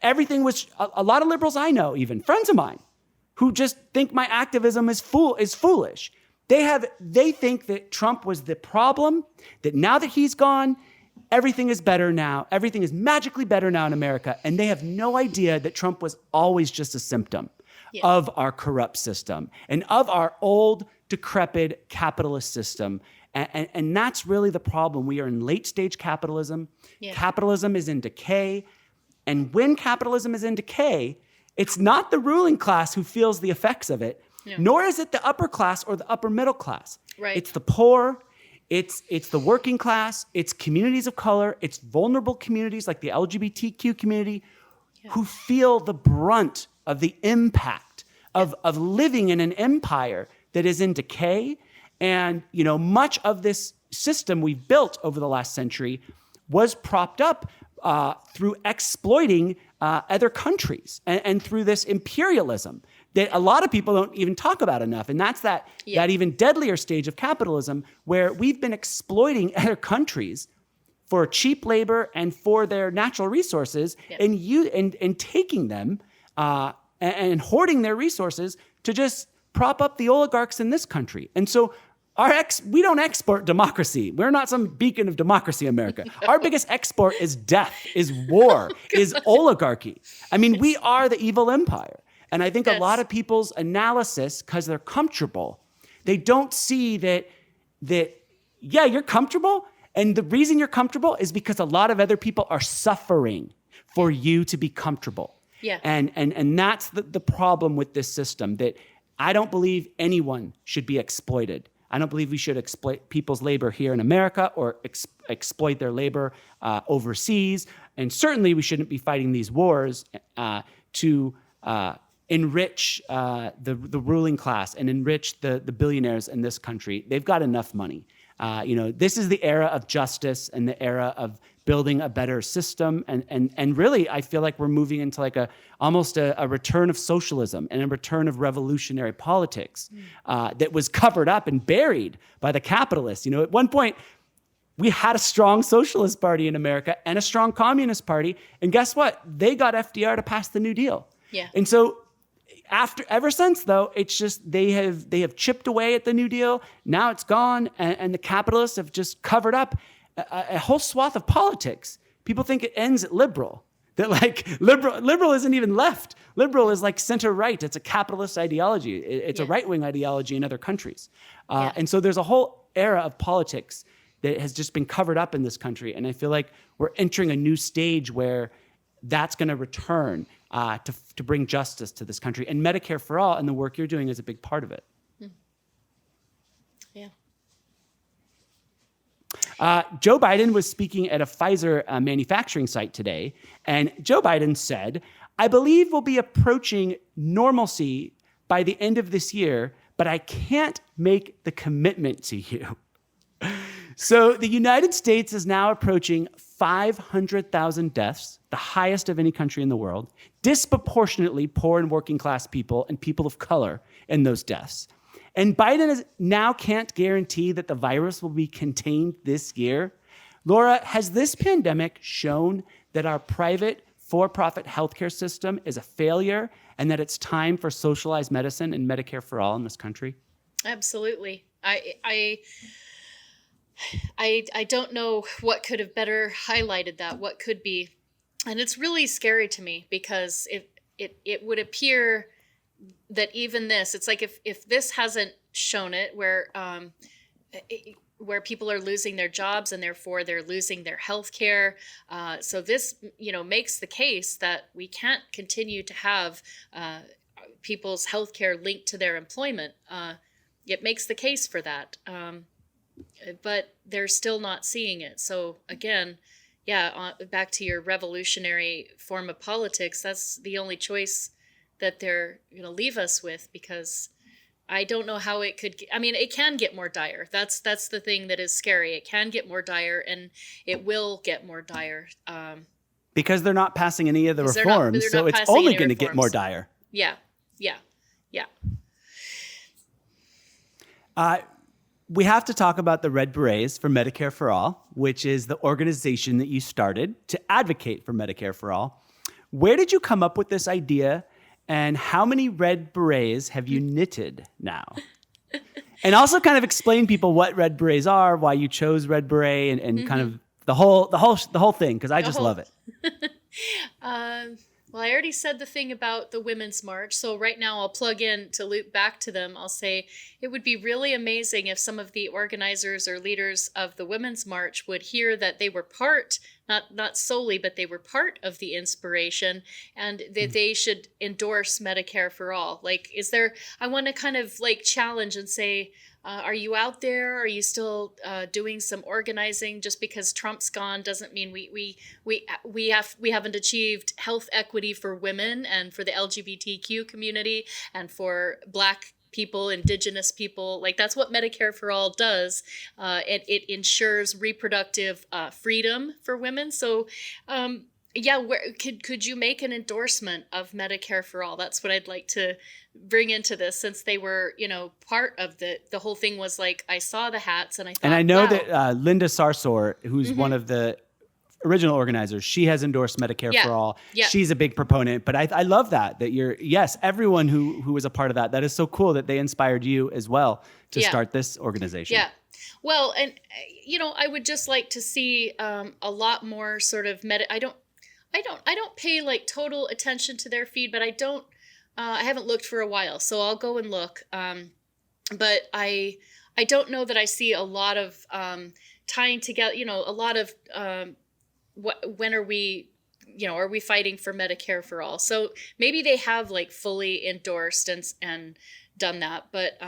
everything was, a lot of liberals I know, even friends of mine, who just think my activism is foolish. They think that Trump was the problem, that now that he's gone, everything is better now. Everything is magically better now in America. And they have no idea that Trump was always just a symptom of our corrupt system and of our old, decrepit capitalist system. And that's really the problem. We are in late stage capitalism. Yeah. Capitalism is in decay. And when capitalism is in decay, it's not the ruling class who feels the effects of it, nor is it the upper class or the upper middle class. Right. It's the poor, it's the working class, it's communities of color, it's vulnerable communities like the LGBTQ community who feel the brunt of the impact of living in an empire that is in decay. And, much of this system we've built over the last century was propped up through exploiting other countries and through this imperialism that a lot of people don't even talk about enough. And that's that even deadlier stage of capitalism where we've been exploiting other countries for cheap labor and for their natural resources and taking them and hoarding their resources to just prop up the oligarchs in this country. And so we don't export democracy. We're not some beacon of democracy, America. Our biggest export is death, is war, is oligarchy. I mean, we are the evil empire. And I think a lot of people's analysis, because they're comfortable, they don't see that, you're comfortable. And the reason you're comfortable is because a lot of other people are suffering for you to be comfortable. Yeah. And that's the problem with this system, that I don't believe anyone should be exploited. I don't believe we should exploit people's labor here in America or exploit their labor overseas. And certainly we shouldn't be fighting these wars to enrich the ruling class and enrich the billionaires in this country. They've got enough money. This is the era of justice and the era of building a better system. And really, I feel like we're moving into like almost a return of socialism and a return of revolutionary politics that was covered up and buried by the capitalists. At one point, we had a strong socialist party in America and a strong communist party. And guess what? They got FDR to pass the New Deal. Yeah. And so ever since, though, it's just they have chipped away at the New Deal. Now it's gone, and the capitalists have just covered up a whole swath of politics. People think it ends at liberal. That like liberal isn't even left. Liberal is like center right. It's a capitalist ideology. It's a right wing ideology in other countries. And so there's a whole era of politics that has just been covered up in this country. And I feel like we're entering a new stage where that's going to return to bring justice to this country. And Medicare for All and the work you're doing is a big part of it. Yeah. Joe Biden was speaking at a Pfizer manufacturing site today, and Joe Biden said, "I believe we'll be approaching normalcy by the end of this year, but I can't make the commitment to you." So the United States is now approaching 500,000 deaths, the highest of any country in the world, disproportionately poor and working class people and people of color in those deaths. And Biden now can't guarantee that the virus will be contained this year. Laura, has this pandemic shown that our private for-profit healthcare system is a failure and that it's time for socialized medicine and Medicare for all in this country? Absolutely. I don't know what could have better highlighted that, what could be. And it's really scary to me because it would appear that even this, it's like if this hasn't shown it, where people are losing their jobs and therefore they're losing their health care. So this, makes the case that we can't continue to have people's health care linked to their employment. It makes the case for that. But they're still not seeing it. So again, back to your revolutionary form of politics, that's the only choice that they're going to leave us with, because I don't know how it could. It can get more dire. That's the thing that is scary. It can get more dire, and it will get more dire. Because they're not passing any of the They're reforms, so not it's passing only any going to get reforms. more dire. Yeah. We have to talk about the Red Berets for Medicare for All, which is the organization that you started to advocate for Medicare for All. Where did you come up with this idea, and how many Red Berets have you knitted now? And also kind of explain people what Red Berets are, why you chose Red Beret, and kind of the whole thing, because I just love it. Well, I already said the thing about the Women's March, so right now I'll plug in to loop back to them. I'll say it would be really amazing if some of the organizers or leaders of the Women's March would hear that they were part, not solely, but they were part of the inspiration, and that they should endorse Medicare for All. Like, I want to kind of like challenge and say, are you out there? Are you still doing some organizing? Just because Trump's gone doesn't mean we haven't achieved health equity for women and for the LGBTQ community and for Black people, Indigenous people. Like, that's what Medicare for All does. It ensures reproductive freedom for women. So, could you make an endorsement of Medicare for All? That's what I'd like to bring into this, since they were, part of the whole thing. Was like, I saw the hats and I thought, and I know wow. that Linda Sarsour, who's one of the original organizers, she has endorsed Medicare for All. Yeah. She's a big proponent, but I love that everyone who was a part of that is so cool that they inspired you as well to start this organization. Yeah. Well, and I would just like to see a lot more sort of I don't pay like total attention to their feed, but I haven't looked for a while, so I'll go and look. But I don't know that I see a lot of tying together, a lot of when are we fighting for Medicare for All? So maybe they have like fully endorsed and done that, but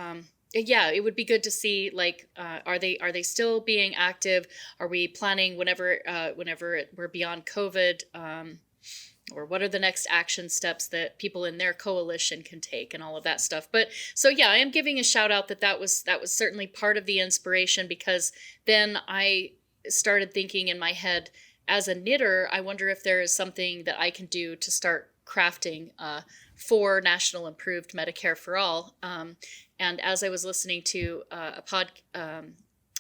it would be good to see, like, are they still being active? Are we planning whenever we're beyond COVID, or what are the next action steps that people in their coalition can take, and all of that stuff? But so I am giving a shout out that was certainly part of the inspiration, because then I started thinking in my head, as a knitter, I wonder if there is something that I can do to start crafting for national improved Medicare for All. And as I was listening to a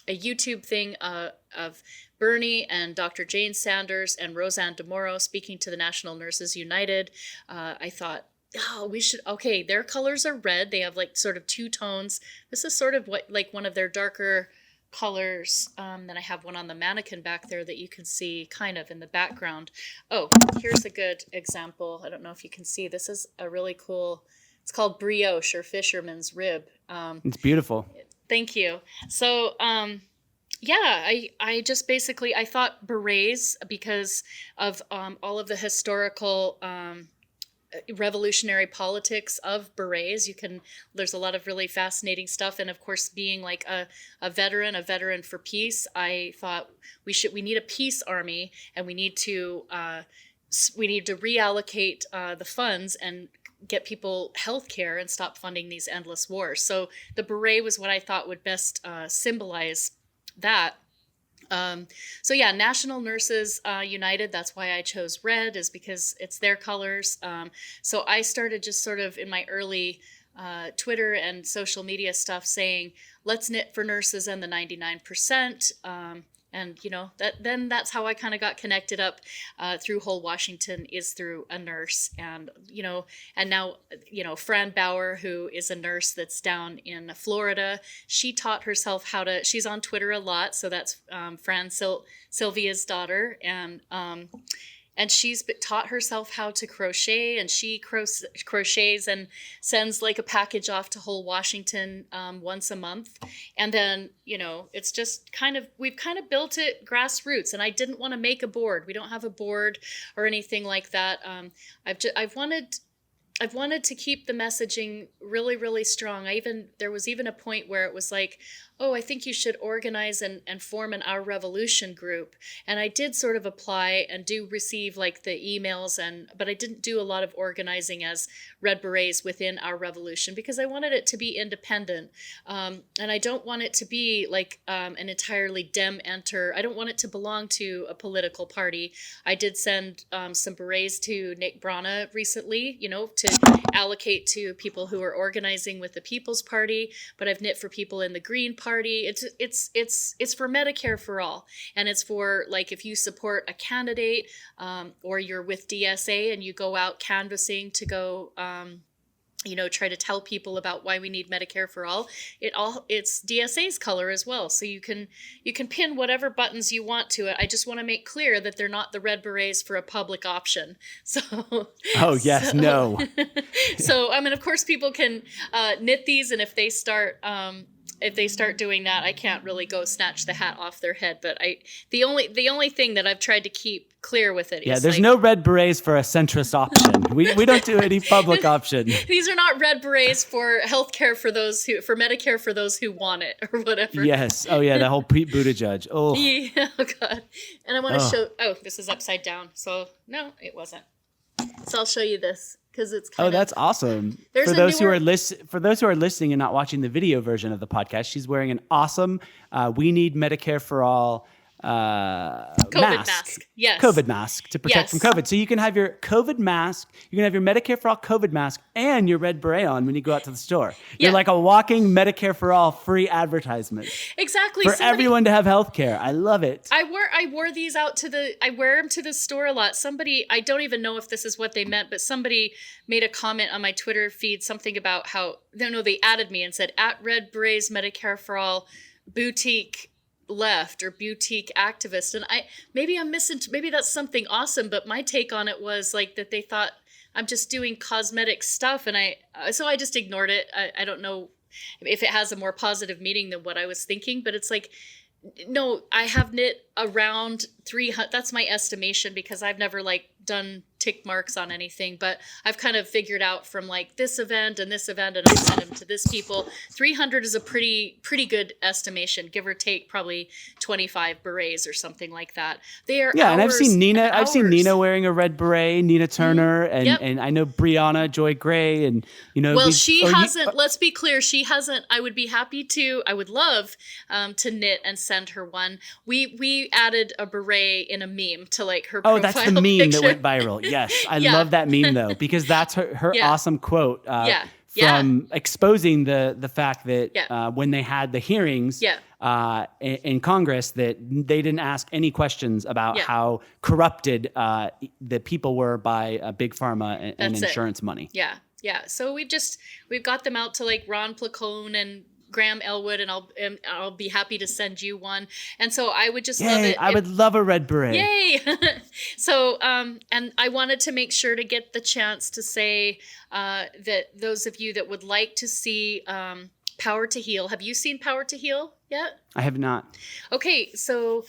YouTube thing of Bernie and Dr. Jane Sanders and Roseanne DeMoro speaking to the National Nurses United, I thought, their colors are red. They have like sort of two tones. This is sort of one of their darker colors. Then I have one on the mannequin back there that you can see kind of in the background. Oh, here's a good example. I don't know if you can see. This is a really cool, it's called brioche, or fisherman's rib. It's beautiful. Thank you. So, I just basically, I thought berets, because of all of the historical revolutionary politics of berets. There's a lot of really fascinating stuff. And of course, being like a veteran for peace, I thought we need a peace army, and we need to reallocate the funds and get people health care and stop funding these endless wars. So the beret was what I thought would best symbolize that. National Nurses United, that's why I chose red, is because it's their colors. So I started just sort of in my early Twitter and social media stuff saying, let's knit for nurses and the 99%. And, that's how I kind of got connected up through Whole Washington, is through a nurse. And, and now, Fran Bauer, who is a nurse that's down in Florida, she taught herself she's on Twitter a lot. So that's Fran Sylvia's daughter. And and she's taught herself how to crochet, and she crochets and sends like a package off to whole Washington once a month. And then, it's just we've kind of built it grassroots, and I didn't want to make a board. We don't have a board or anything like that. I've wanted to keep the messaging really, really strong. There was even a point where it was like, oh, I think you should organize and form an Our Revolution group. And I did sort of apply and do receive like the emails, but I didn't do a lot of organizing as Red Berets within Our Revolution because I wanted it to be independent. And I don't want it to be like an entirely Dem enter. I don't want it to belong to a political party. I did send some berets to Nick Brana recently, to allocate to people who are organizing with the People's Party, but I've knit for people in the Green Party. It's for Medicare for all, and it's for like if you support a candidate or you're with DSA and you go out canvassing to go try to tell people about why we need Medicare for all. It's DSA's color as well, so you can pin whatever buttons you want to it. I just want to make clear that they're not the Red Berets for a public option. So oh yes, no. So of course people can knit these, and if they start doing that, I can't really go snatch the hat off their head. But the only thing that I've tried to keep clear with it is there's no Red Berets for a centrist option. We don't do any public option. These are not Red Berets for healthcare for Medicare for those who want it or whatever. Yes. Oh yeah, the whole Pete Buttigieg. Oh. Yeah. Oh god. And I want to show. Oh, this is upside down. So no, it wasn't. So I'll show you this because it's kind of. Oh, that's awesome. For those who are listening and not watching the video version of the podcast, she's wearing an awesome "We Need Medicare for All" COVID mask. Yes. COVID mask to protect from COVID. So you can have your COVID mask, you can have your Medicare for All COVID mask, and your Red Beret on when you go out to the store. You're like a walking Medicare for All free advertisement. Exactly. For everyone to have health care. I love it. I wore these out I wear them to the store a lot. Somebody, I don't even know if this is what they meant, but somebody made a comment on my Twitter feed, something about how, they added me and said, at Red Berets Medicare for All boutique left or boutique activist, and maybe that's something awesome, but my take on it was like that they thought I'm just doing cosmetic stuff, and so I just ignored it. I don't know if it has a more positive meaning than what I was thinking, but it's like, no, I have knit around 300. That's my estimation because I've never like done tick marks on anything, but I've kind of figured out from like this event and this event, and I sent them to this people. 300 is a pretty good estimation, give or take probably 25 berets or something like that. They are and I've seen Nina wearing a red beret, Nina Turner, and I know Brianna Joy Gray, and well, she hasn't. Let's be clear, she hasn't. I would love to knit and send her one. We added a beret in a meme to like her profile that's the meme picture. that went viral. Yes, I love that meme though, because that's her awesome quote from exposing the fact that when they had the hearings in Congress, that they didn't ask any questions about how corrupted the people were by big pharma and insurance money. Yeah. So we've got them out to like Ron Placone and Graham Elwood, and I'll be happy to send you one. And so I would just love it. I would love a red beret. Yay! So and I wanted to make sure to get the chance to say that those of you that would like to see Power to Heal, have you seen Power to Heal yet? I have not. Okay, so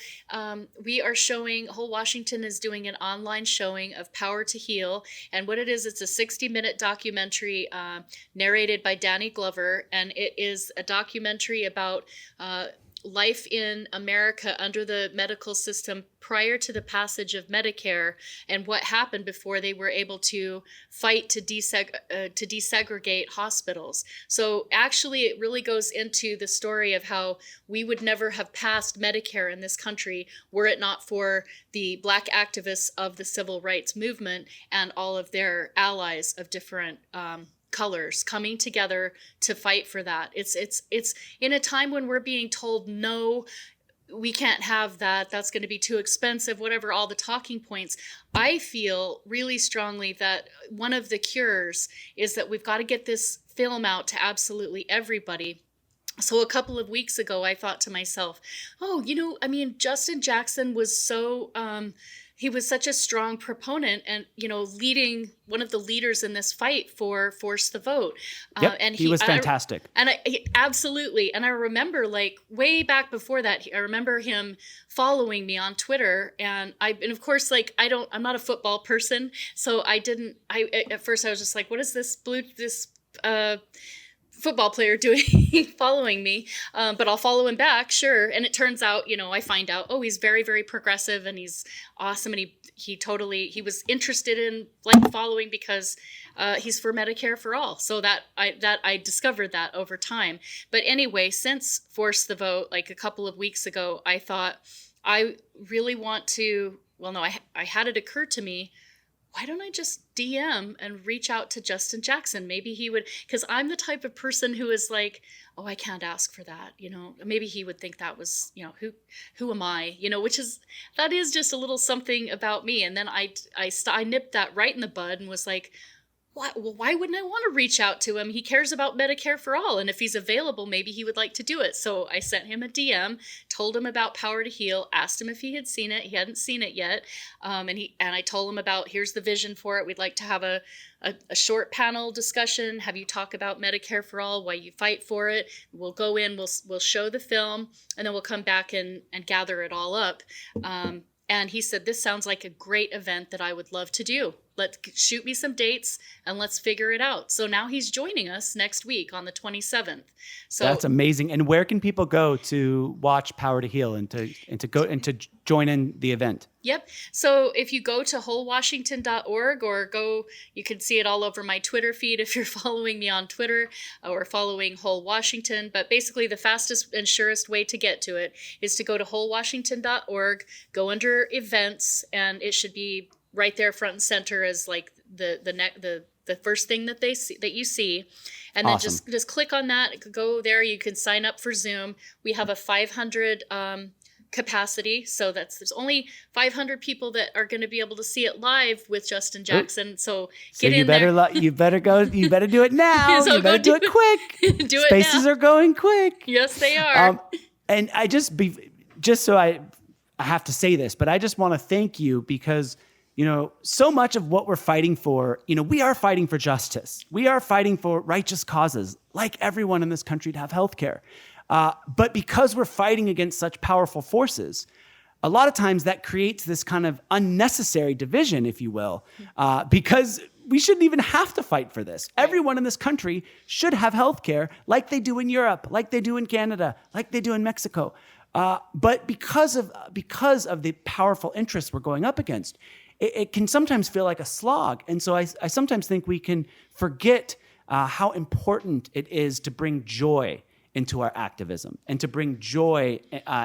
we are showing, Whole Washington is doing an online showing of Power to Heal. And what it is, it's a 60-minute documentary narrated by Danny Glover. And it is a documentary about life in America under the medical system prior to the passage of Medicare and what happened before they were able to fight to desegregate hospitals. So actually it really goes into the story of how we would never have passed Medicare in this country were it not for the Black activists of the civil rights movement and all of their allies of different colors coming together to fight for that. It's in a time when we're being told, no, we can't have that, that's going to be too expensive, whatever, all the talking points. I feel really strongly that one of the cures is that we've got to get this film out to absolutely everybody. So a couple of weeks ago, I thought to myself, Justin Jackson was so he was such a strong proponent and, leading one of the leaders in this fight for Force the Vote. Yep, And he was fantastic. Absolutely. And I remember like way back before that, I remember him following me on Twitter. And of course, like, I'm not a football person. So at first I was just like, what is this football player doing following me, but I'll follow him back, sure. And it turns out, I find out, oh, he's very, very progressive and he's awesome, and he was interested in like following because he's for Medicare for all. So that I discovered that over time. But anyway, since Force the Vote, like a couple of weeks ago, I thought I really want to. Well, no, I had it occur to me, why don't I just DM and reach out to Justin Jackson? Maybe he would, because I'm the type of person who is like, oh, I can't ask for that. Maybe he would think that was, who am I? That is just a little something about me. And then I nipped that right in the bud and was like, why wouldn't I want to reach out to him? He cares about Medicare for all. And if he's available, maybe he would like to do it. So I sent him a DM, told him about Power to Heal, asked him if he had seen it. He hadn't seen it yet. And I told him about, here's the vision for it. We'd like to have a short panel discussion, have you talk about Medicare for all, why you fight for it. We'll go in, we'll show the film, and then we'll come back and gather it all up. And he said, this sounds like a great event that I would love to do. Let's shoot me some dates and let's figure it out. So now he's joining us next week on the 27th. So that's amazing. And where can people go to watch Power to Heal and to join in the event? Yep. So if you go to wholewashington.org you can see it all over my Twitter feed if you're following me on Twitter or following Whole Washington. But basically the fastest and surest way to get to it is to go to wholewashington.org, go under events, and it should be right there front and center as like the first thing that you see. And then Awesome. just click on that, go there. You can sign up for Zoom. We have a 500 capacity. So there's only 500 people that are going to be able to see it live with Justin Jackson. So get in there. You better do it now. So you better do it quick. Do it Spaces now. are going quick. Yes, they are. And I I have to say this, but I just want to thank you because so much of what we're fighting for, we are fighting for justice. We are fighting for righteous causes, like everyone in this country to have healthcare. But because we're fighting against such powerful forces, a lot of times that creates this kind of unnecessary division, if you will, because we shouldn't even have to fight for this. Right. Everyone in this country should have healthcare like they do in Europe, like they do in Canada, like they do in Mexico. But because of the powerful interests we're going up against, it can sometimes feel like a slog. And so I sometimes think we can forget how important it is to bring joy into our activism and to bring joy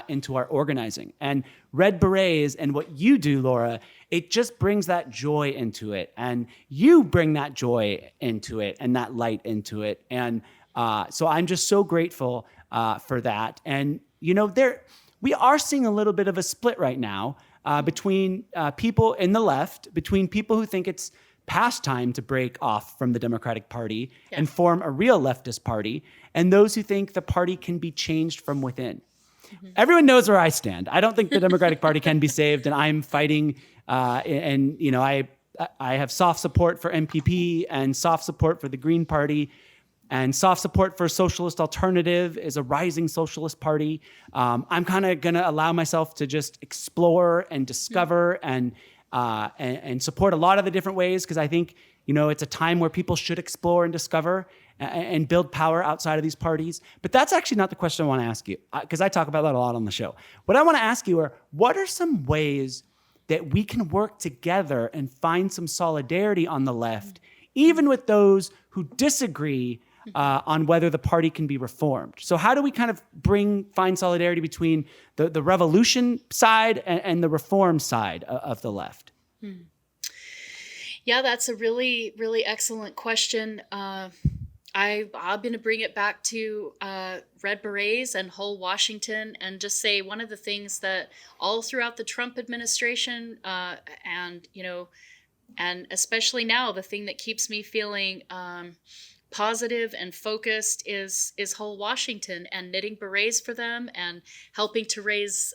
into our organizing. And Red Berets and what you do, Laura, it just brings that joy into it. And you bring that joy into it and that light into it. And so I'm just so grateful for that. And, we are seeing a little bit of a split right now between people in the left, between people who think it's past time to break off from the Democratic Party and form a real leftist party, and those who think the party can be changed from within. Mm-hmm. Everyone knows where I stand. I don't think the Democratic Party can be saved, and I'm fighting. I have soft support for MPP and soft support for the Green Party. And soft support for Socialist Alternative is a rising socialist party. I'm kind of going to allow myself to just explore and discover and support a lot of the different ways, because I think, it's a time where people should explore and discover and build power outside of these parties. But that's actually not the question I want to ask you, because I talk about that a lot on the show. What I want to ask you are, what are some ways that we can work together and find some solidarity on the left, even with those who disagree on whether the party can be reformed? So how do we kind of find solidarity between the revolution side and the reform side of the left? Yeah, that's a really, really excellent question. I'm going to bring it back to Red Berets and Whole Washington and just say one of the things that all throughout the Trump administration and especially now, the thing that keeps me feeling positive and focused is Whole Washington, and knitting berets for them and helping to raise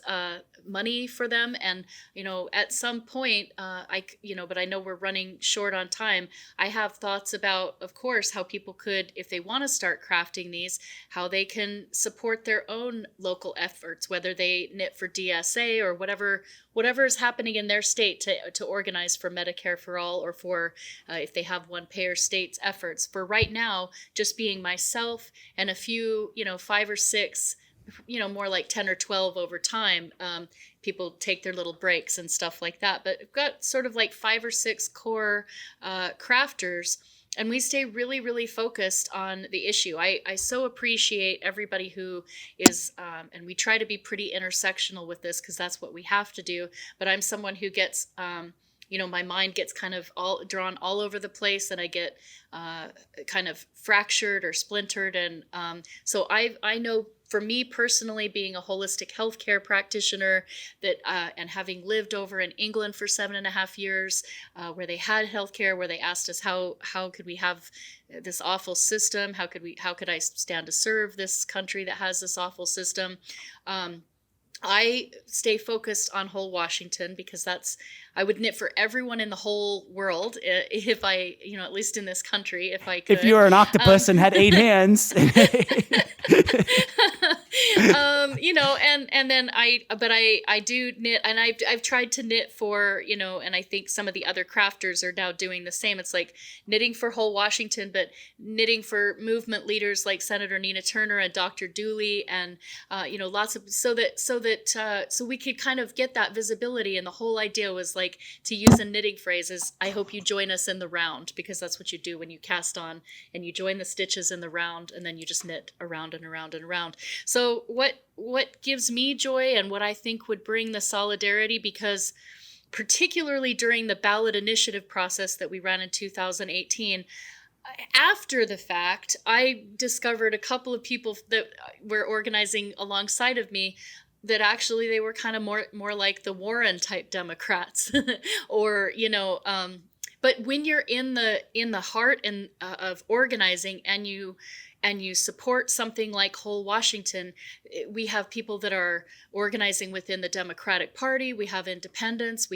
money for them. And at some point, but I know we're running short on time. I have thoughts about, of course, how people could, if they want to start crafting these, how they can support their own local efforts, whether they knit for DSA or whatever is happening in their state to organize for Medicare for all, or for if they have one payer states efforts. For right now, just being myself and a few, 5 or 6, more like 10 or 12 over time. People take their little breaks and stuff like that. But we've got sort of like 5 or 6 core crafters, and we stay really, really focused on the issue. I so appreciate everybody who is, and we try to be pretty intersectional with this because that's what we have to do. But I'm someone who gets, my mind gets kind of drawn all over the place, and I get kind of fractured or splintered. And so I know, for me personally, being a holistic healthcare practitioner, that and having lived over in England for 7.5 years, where they had healthcare, where they asked us how could we have this awful system? How could I stand to serve this country that has this awful system? I stay focused on Whole Washington because I would knit for everyone in the whole world if I, at least in this country, if I could. If you were an octopus and had 8 hands. And then I do knit, and I've tried to knit for, and I think some of the other crafters are now doing the same. It's like knitting for Whole Washington, but knitting for movement leaders like Senator Nina Turner and Dr. Dooley, and lots of so we could kind of get that visibility. And the whole idea was, like, to use a knitting phrase, is I hope you join us in the round, because that's what you do when you cast on, and you join the stitches in the round, and then you just knit around and around and around. So what gives me joy, and what I think would bring the solidarity, because particularly during the ballot initiative process that we ran in 2018, after the fact, I discovered a couple of people that were organizing alongside of me that actually they were kind of more like the Warren type Democrats, or but when you're in the heart of organizing, and you support something like Whole Washington, we have people that are organizing within the Democratic Party. We have independents.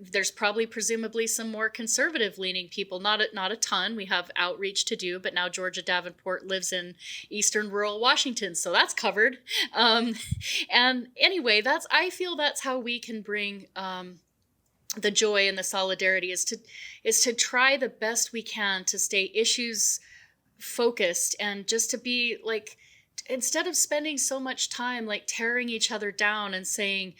There's probably presumably some more conservative leaning people, not a ton. We have outreach to do, but now Georgia Davenport lives in eastern rural Washington, so that's covered. And anyway, I feel that's how we can bring the joy and the solidarity, is to try the best we can to stay issues focused, and just to be like, instead of spending so much time like tearing each other down and saying,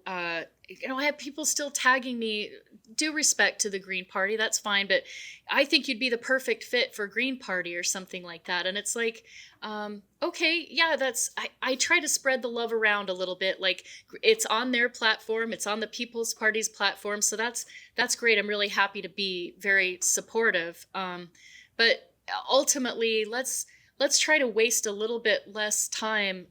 I have people still tagging me, due respect to the Green Party, that's fine, but I think you'd be the perfect fit for Green Party or something like that. And it's like, okay, yeah, I try to spread the love around a little bit. Like, it's on their platform, it's on the People's Party's platform, so that's great. I'm really happy to be very supportive. But ultimately, let's try to waste a little bit less time,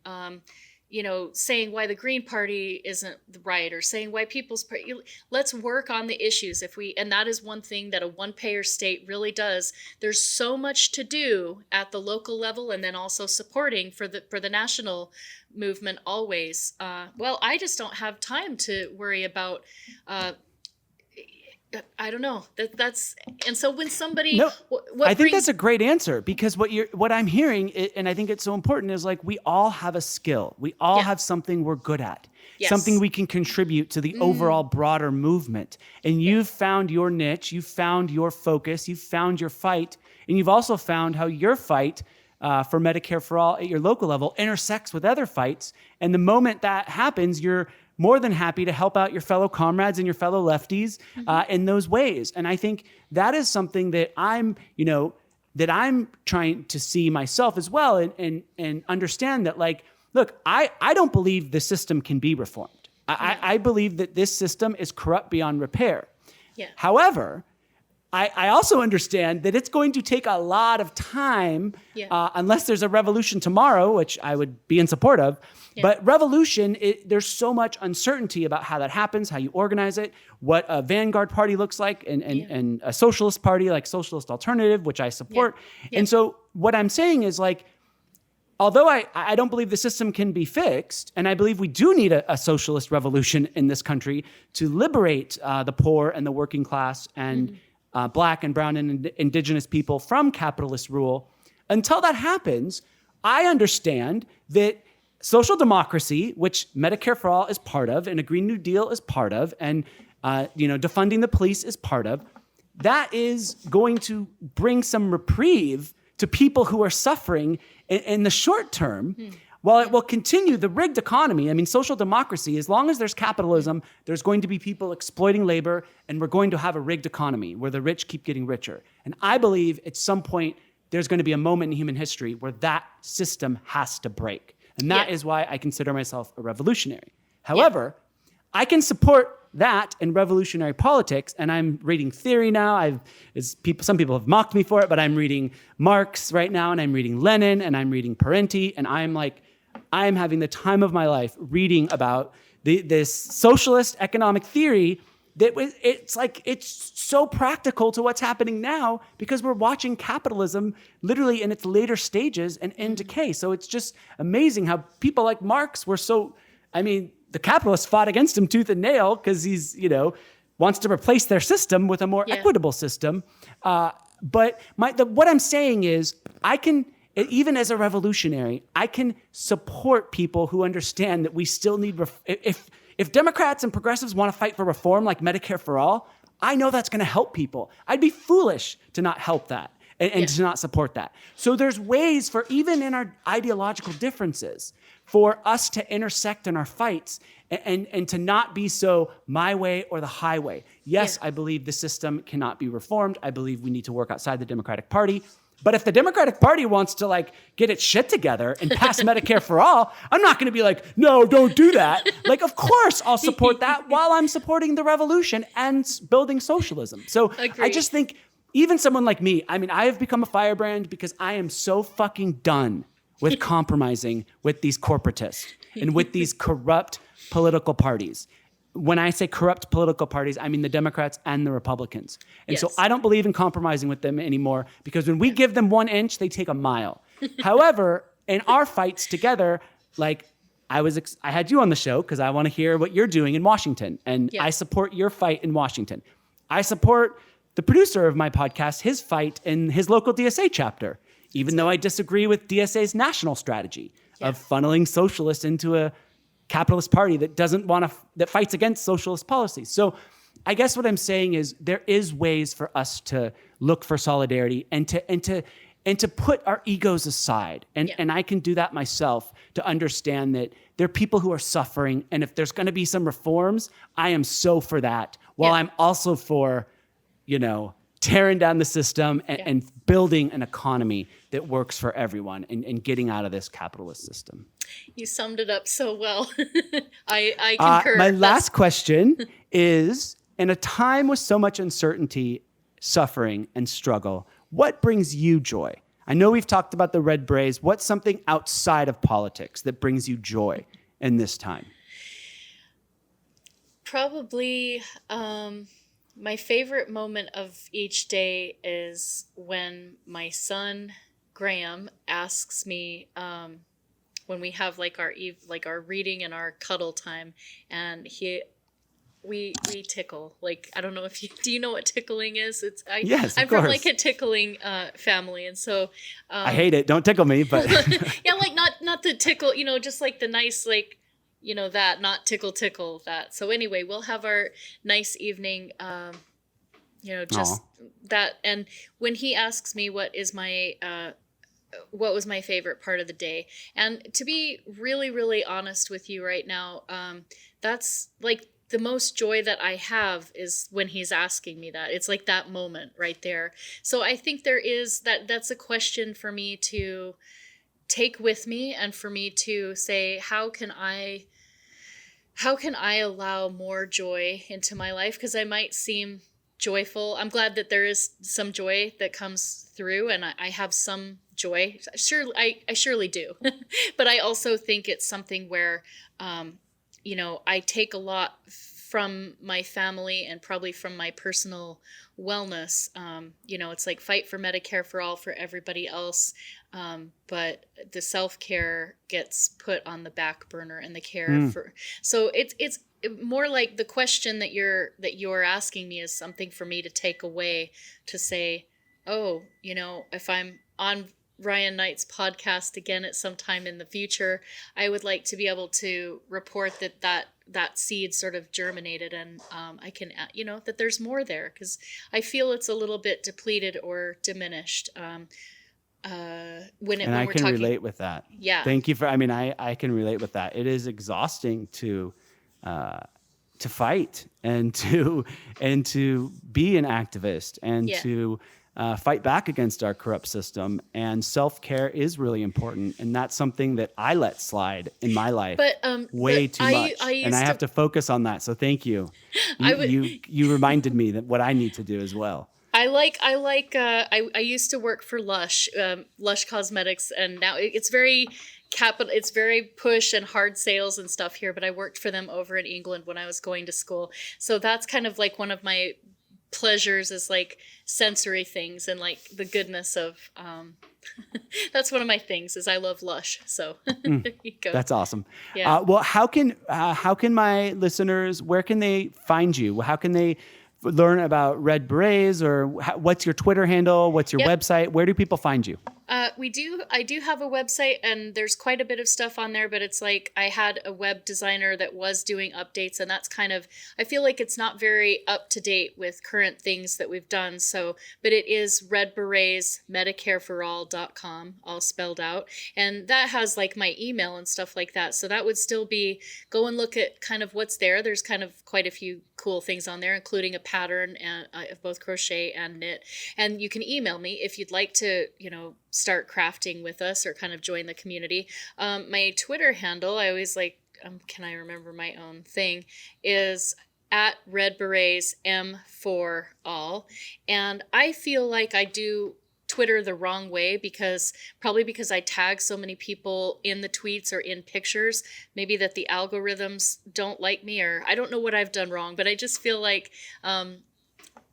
saying why the Green Party isn't right, or saying why People's Party. Let's work on the issues. And that is one thing that a one-payer state really does. There's so much to do at the local level, and then also supporting for the national movement always. I just don't have time to worry about. I don't know. And so when somebody, no, I think that's a great answer, because what I'm hearing, and I think it's so important, is like, we all have a skill. We all have something we're good at, something we can contribute to the overall broader movement. And you've found your niche, you've found your focus, you've found your fight, and you've also found how your fight for Medicare for all at your local level intersects with other fights. And the moment that happens, you're more than happy to help out your fellow comrades and your fellow lefties in those ways. And I think that is something that I'm trying to see myself as well, and understand that, like, look, I don't believe the system can be reformed. I believe that this system is corrupt beyond repair. Yeah. However, I also understand that it's going to take a lot of time, unless there's a revolution tomorrow, which I would be in support of, But revolution, there's so much uncertainty about how that happens, how you organize it, what a vanguard party looks like, and a socialist party like Socialist Alternative, which I support. And so what I'm saying is, like, although I don't believe the system can be fixed, and I believe we do need a socialist revolution in this country to liberate the poor and the working class and Black and brown and indigenous people from capitalist rule, until that happens, I understand that social democracy, which Medicare for All is part of, and a Green New Deal is part of, and defunding the police is part of, that is going to bring some reprieve to people who are suffering in the short term, while it will continue the rigged economy. I mean, social democracy, as long as there's capitalism, there's going to be people exploiting labor, and we're going to have a rigged economy where the rich keep getting richer. And I believe at some point, there's going to be a moment in human history where that system has to break. And that is why I consider myself a revolutionary. However, I can support that in revolutionary politics, and I'm reading theory now. Some people have mocked me for it, but I'm reading Marx right now, and I'm reading Lenin, and I'm reading Parenti, and I'm having the time of my life reading about this socialist economic theory it's so practical to what's happening now, because we're watching capitalism literally in its later stages and in decay. So it's just amazing how people like Marx were the capitalists fought against him tooth and nail because he's, wants to replace their system with a more equitable system. But what I'm saying is, even as a revolutionary, I can support people who understand that we still need, if Democrats and progressives want to fight for reform like Medicare for All, I know that's going to help people. I'd be foolish to not help that and to not support that. So there's ways for, even in our ideological differences, for us to intersect in our fights and to not be so my way or the highway. Yes, I believe the system cannot be reformed. I believe we need to work outside the Democratic Party. But if the Democratic Party wants to get its shit together and pass Medicare for All, I'm not going to be like, no, don't do that. Of course I'll support that while I'm supporting the revolution and building socialism. So I just think even someone like me, I have become a firebrand because I am so fucking done with compromising with these corporatists and with these corrupt political parties. When I say corrupt political parties, I mean the Democrats and the Republicans. And so I don't believe in compromising with them anymore, because when we give them 1 inch, they take a mile. However, in our fights together, I had you on the show because I want to hear what you're doing in Washington. And I support your fight in Washington. I support the producer of my podcast, his fight in his local DSA chapter, even though I disagree with DSA's national strategy of funneling socialists into a capitalist party that fights against socialist policies. So I guess what I'm saying is there is ways for us to look for solidarity and to put our egos aside. And I can do that myself, to understand that there are people who are suffering. And if there's going to be some reforms, I am so for that. While I'm also for, tearing down the system and building an economy that works for everyone and getting out of this capitalist system. You summed it up so well. I concur. My last question is, in a time with so much uncertainty, suffering, and struggle, what brings you joy? I know we've talked about the red berets. What's something outside of politics that brings you joy in this time? Probably my favorite moment of each day is when my son, Graham, asks me, when we have our reading and our cuddle time, and we tickle. I don't know if do you know what tickling is? Yes, I'm from a tickling family, and so I hate it. Don't tickle me, but not the tickle, just the nice that, not tickle that. So anyway, we'll have our nice evening, just that. And when he asks me what was my favorite part of the day, and to be really, really honest with you right now, that's the most joy that I have is when he's asking me that. It's that moment right there. So I think that's a question for me to take with me, and for me to say, how can I allow more joy into my life? Because I might seem joyful. I'm glad that there is some joy that comes through, and I have some joy. I surely do. But I also think it's something where, I take a lot from my family and probably from my personal wellness. It's like fight for Medicare for all for everybody else. But the self-care gets put on the back burner and the care for, so it's more like the question that you're asking me is something for me to take away to say, oh, if I'm on Ryan Knight's podcast again at some time in the future, I would like to be able to report that seed sort of germinated, and I can, that there's more there, because I feel it's a little bit depleted or diminished. When I we're can talking, relate with that. Yeah. Thank you for. I mean, I can relate with that. It is exhausting to fight and to be an activist and to fight back against our corrupt system. And self-care is really important, and that's something that I let slide in my life, way too much, and I have to focus on that. So thank you. You reminded me that what I need to do as well. I used to work for Lush Cosmetics, and now it's very it's very push and hard sales and stuff here, but I worked for them over in England when I was going to school. So that's kind of like one of my pleasures, is like sensory things and like the goodness of that's one of my things, is I love Lush. So there you go. That's awesome. Yeah. Well, how can my listeners, where can they find you? How can they learn about Red Berets, or what's your Twitter handle? What's your website? Where do people find you? I do have a website, and there's quite a bit of stuff on there, but it's like I had a web designer that was doing updates, and that's kind of, I feel like it's not very up to date with current things that we've done. So, but it is Red Berets, MedicareForAll.com, all spelled out. And that has like my email and stuff like that. So that would still be, go and look at kind of what's there. There's kind of quite a few cool things on there, including a pattern of both crochet and knit. And you can email me if you'd like to, start crafting with us or kind of join the community. My Twitter handle, I always like, can I remember my own thing, is at Red Berets M4All. And I feel like I do Twitter the wrong way, because I tag so many people in the tweets or in pictures, maybe that the algorithms don't like me, or I don't know what I've done wrong, but I just feel like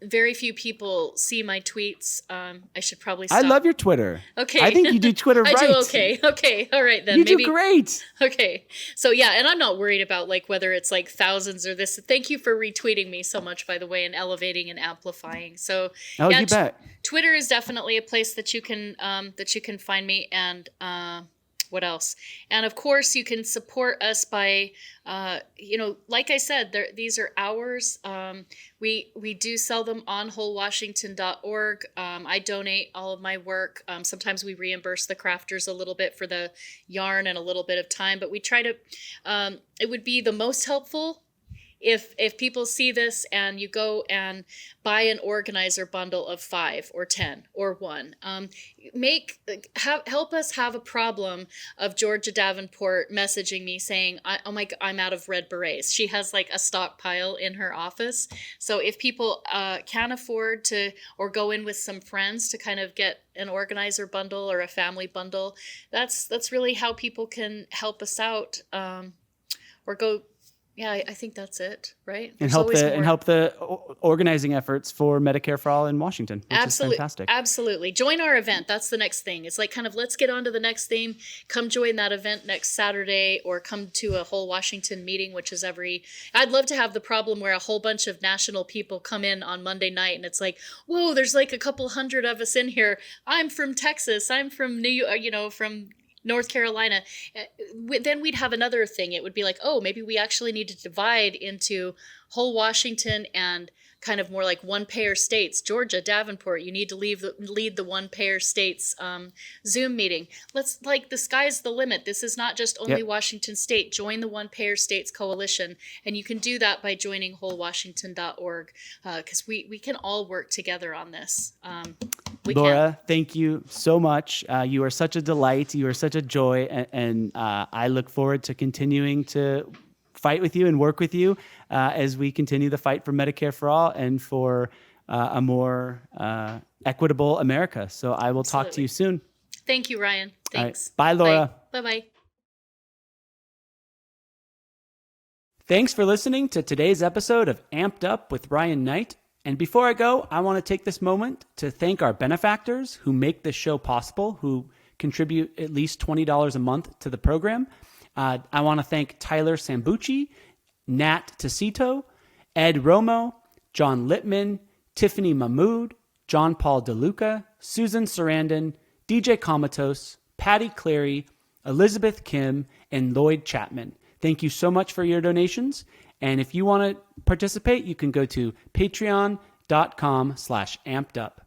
very few people see my tweets. I should probably stop. I love your Twitter. Okay. I think you do Twitter right. I do okay. Okay. All right then. You do great. Okay. So yeah, and I'm not worried about like whether it's like thousands or this. Thank you for retweeting me so much, by the way, and elevating and amplifying. So you bet. Twitter is definitely a place that you can find me, and what else? And of course, you can support us by, like I said, these are ours. We do sell them on wholewashington.org. I donate all of my work. Sometimes we reimburse the crafters a little bit for the yarn and a little bit of time, but we try to, it would be the most helpful if people see this and you go and buy an organizer bundle of 5 or 10 or 1, help us have a problem of Georgia Davenport messaging me saying, oh my God, I'm out of Red Berets. She has like a stockpile in her office. So if people can afford to, or go in with some friends to kind of get an organizer bundle or a family bundle, that's really how people can help us out, or go. Yeah, I think that's it, right? And help the organizing efforts for Medicare for All in Washington, which is fantastic. Absolutely. Join our event. That's the next thing. It's like kind of, let's get on to the next theme. Come join that event next Saturday, or come to a whole Washington meeting, which is I'd love to have the problem where a whole bunch of national people come in on Monday night, and it's like, whoa, there's like a couple hundred of us in here. I'm from Texas. I'm from New York, from North Carolina. Then we'd have another thing. It would be like, oh, maybe we actually need to divide into whole Washington and kind of more like one-payer states. Georgia, Davenport, you need to lead the one-payer states Zoom meeting. The sky's the limit. This is not just only Washington State. Join the one-payer states coalition, and you can do that by joining wholewashington.org, because we can all work together on this. Laura, thank you so much. You are such a delight. You are such a joy, and I look forward to continuing to fight with you and work with you as we continue the fight for Medicare for All and for a more equitable America. So I will talk to you soon. Thank you, Ryan. Thanks. All right. Bye, Laura. Bye-bye. Thanks for listening to today's episode of Amped Up with Ryan Knigh. And before I go, I want to take this moment to thank our benefactors who make this show possible, who contribute at least $20 a month to the program. I want to thank Tyler Sambucci, Nat Tacito, Ed Romo, John Littman, Tiffany Mahmood, John Paul DeLuca, Susan Sarandon, DJ Comatos, Patty Clary, Elizabeth Kim, and Lloyd Chapman. Thank you so much for your donations. And if you want to participate, you can go to patreon.com/ampedup.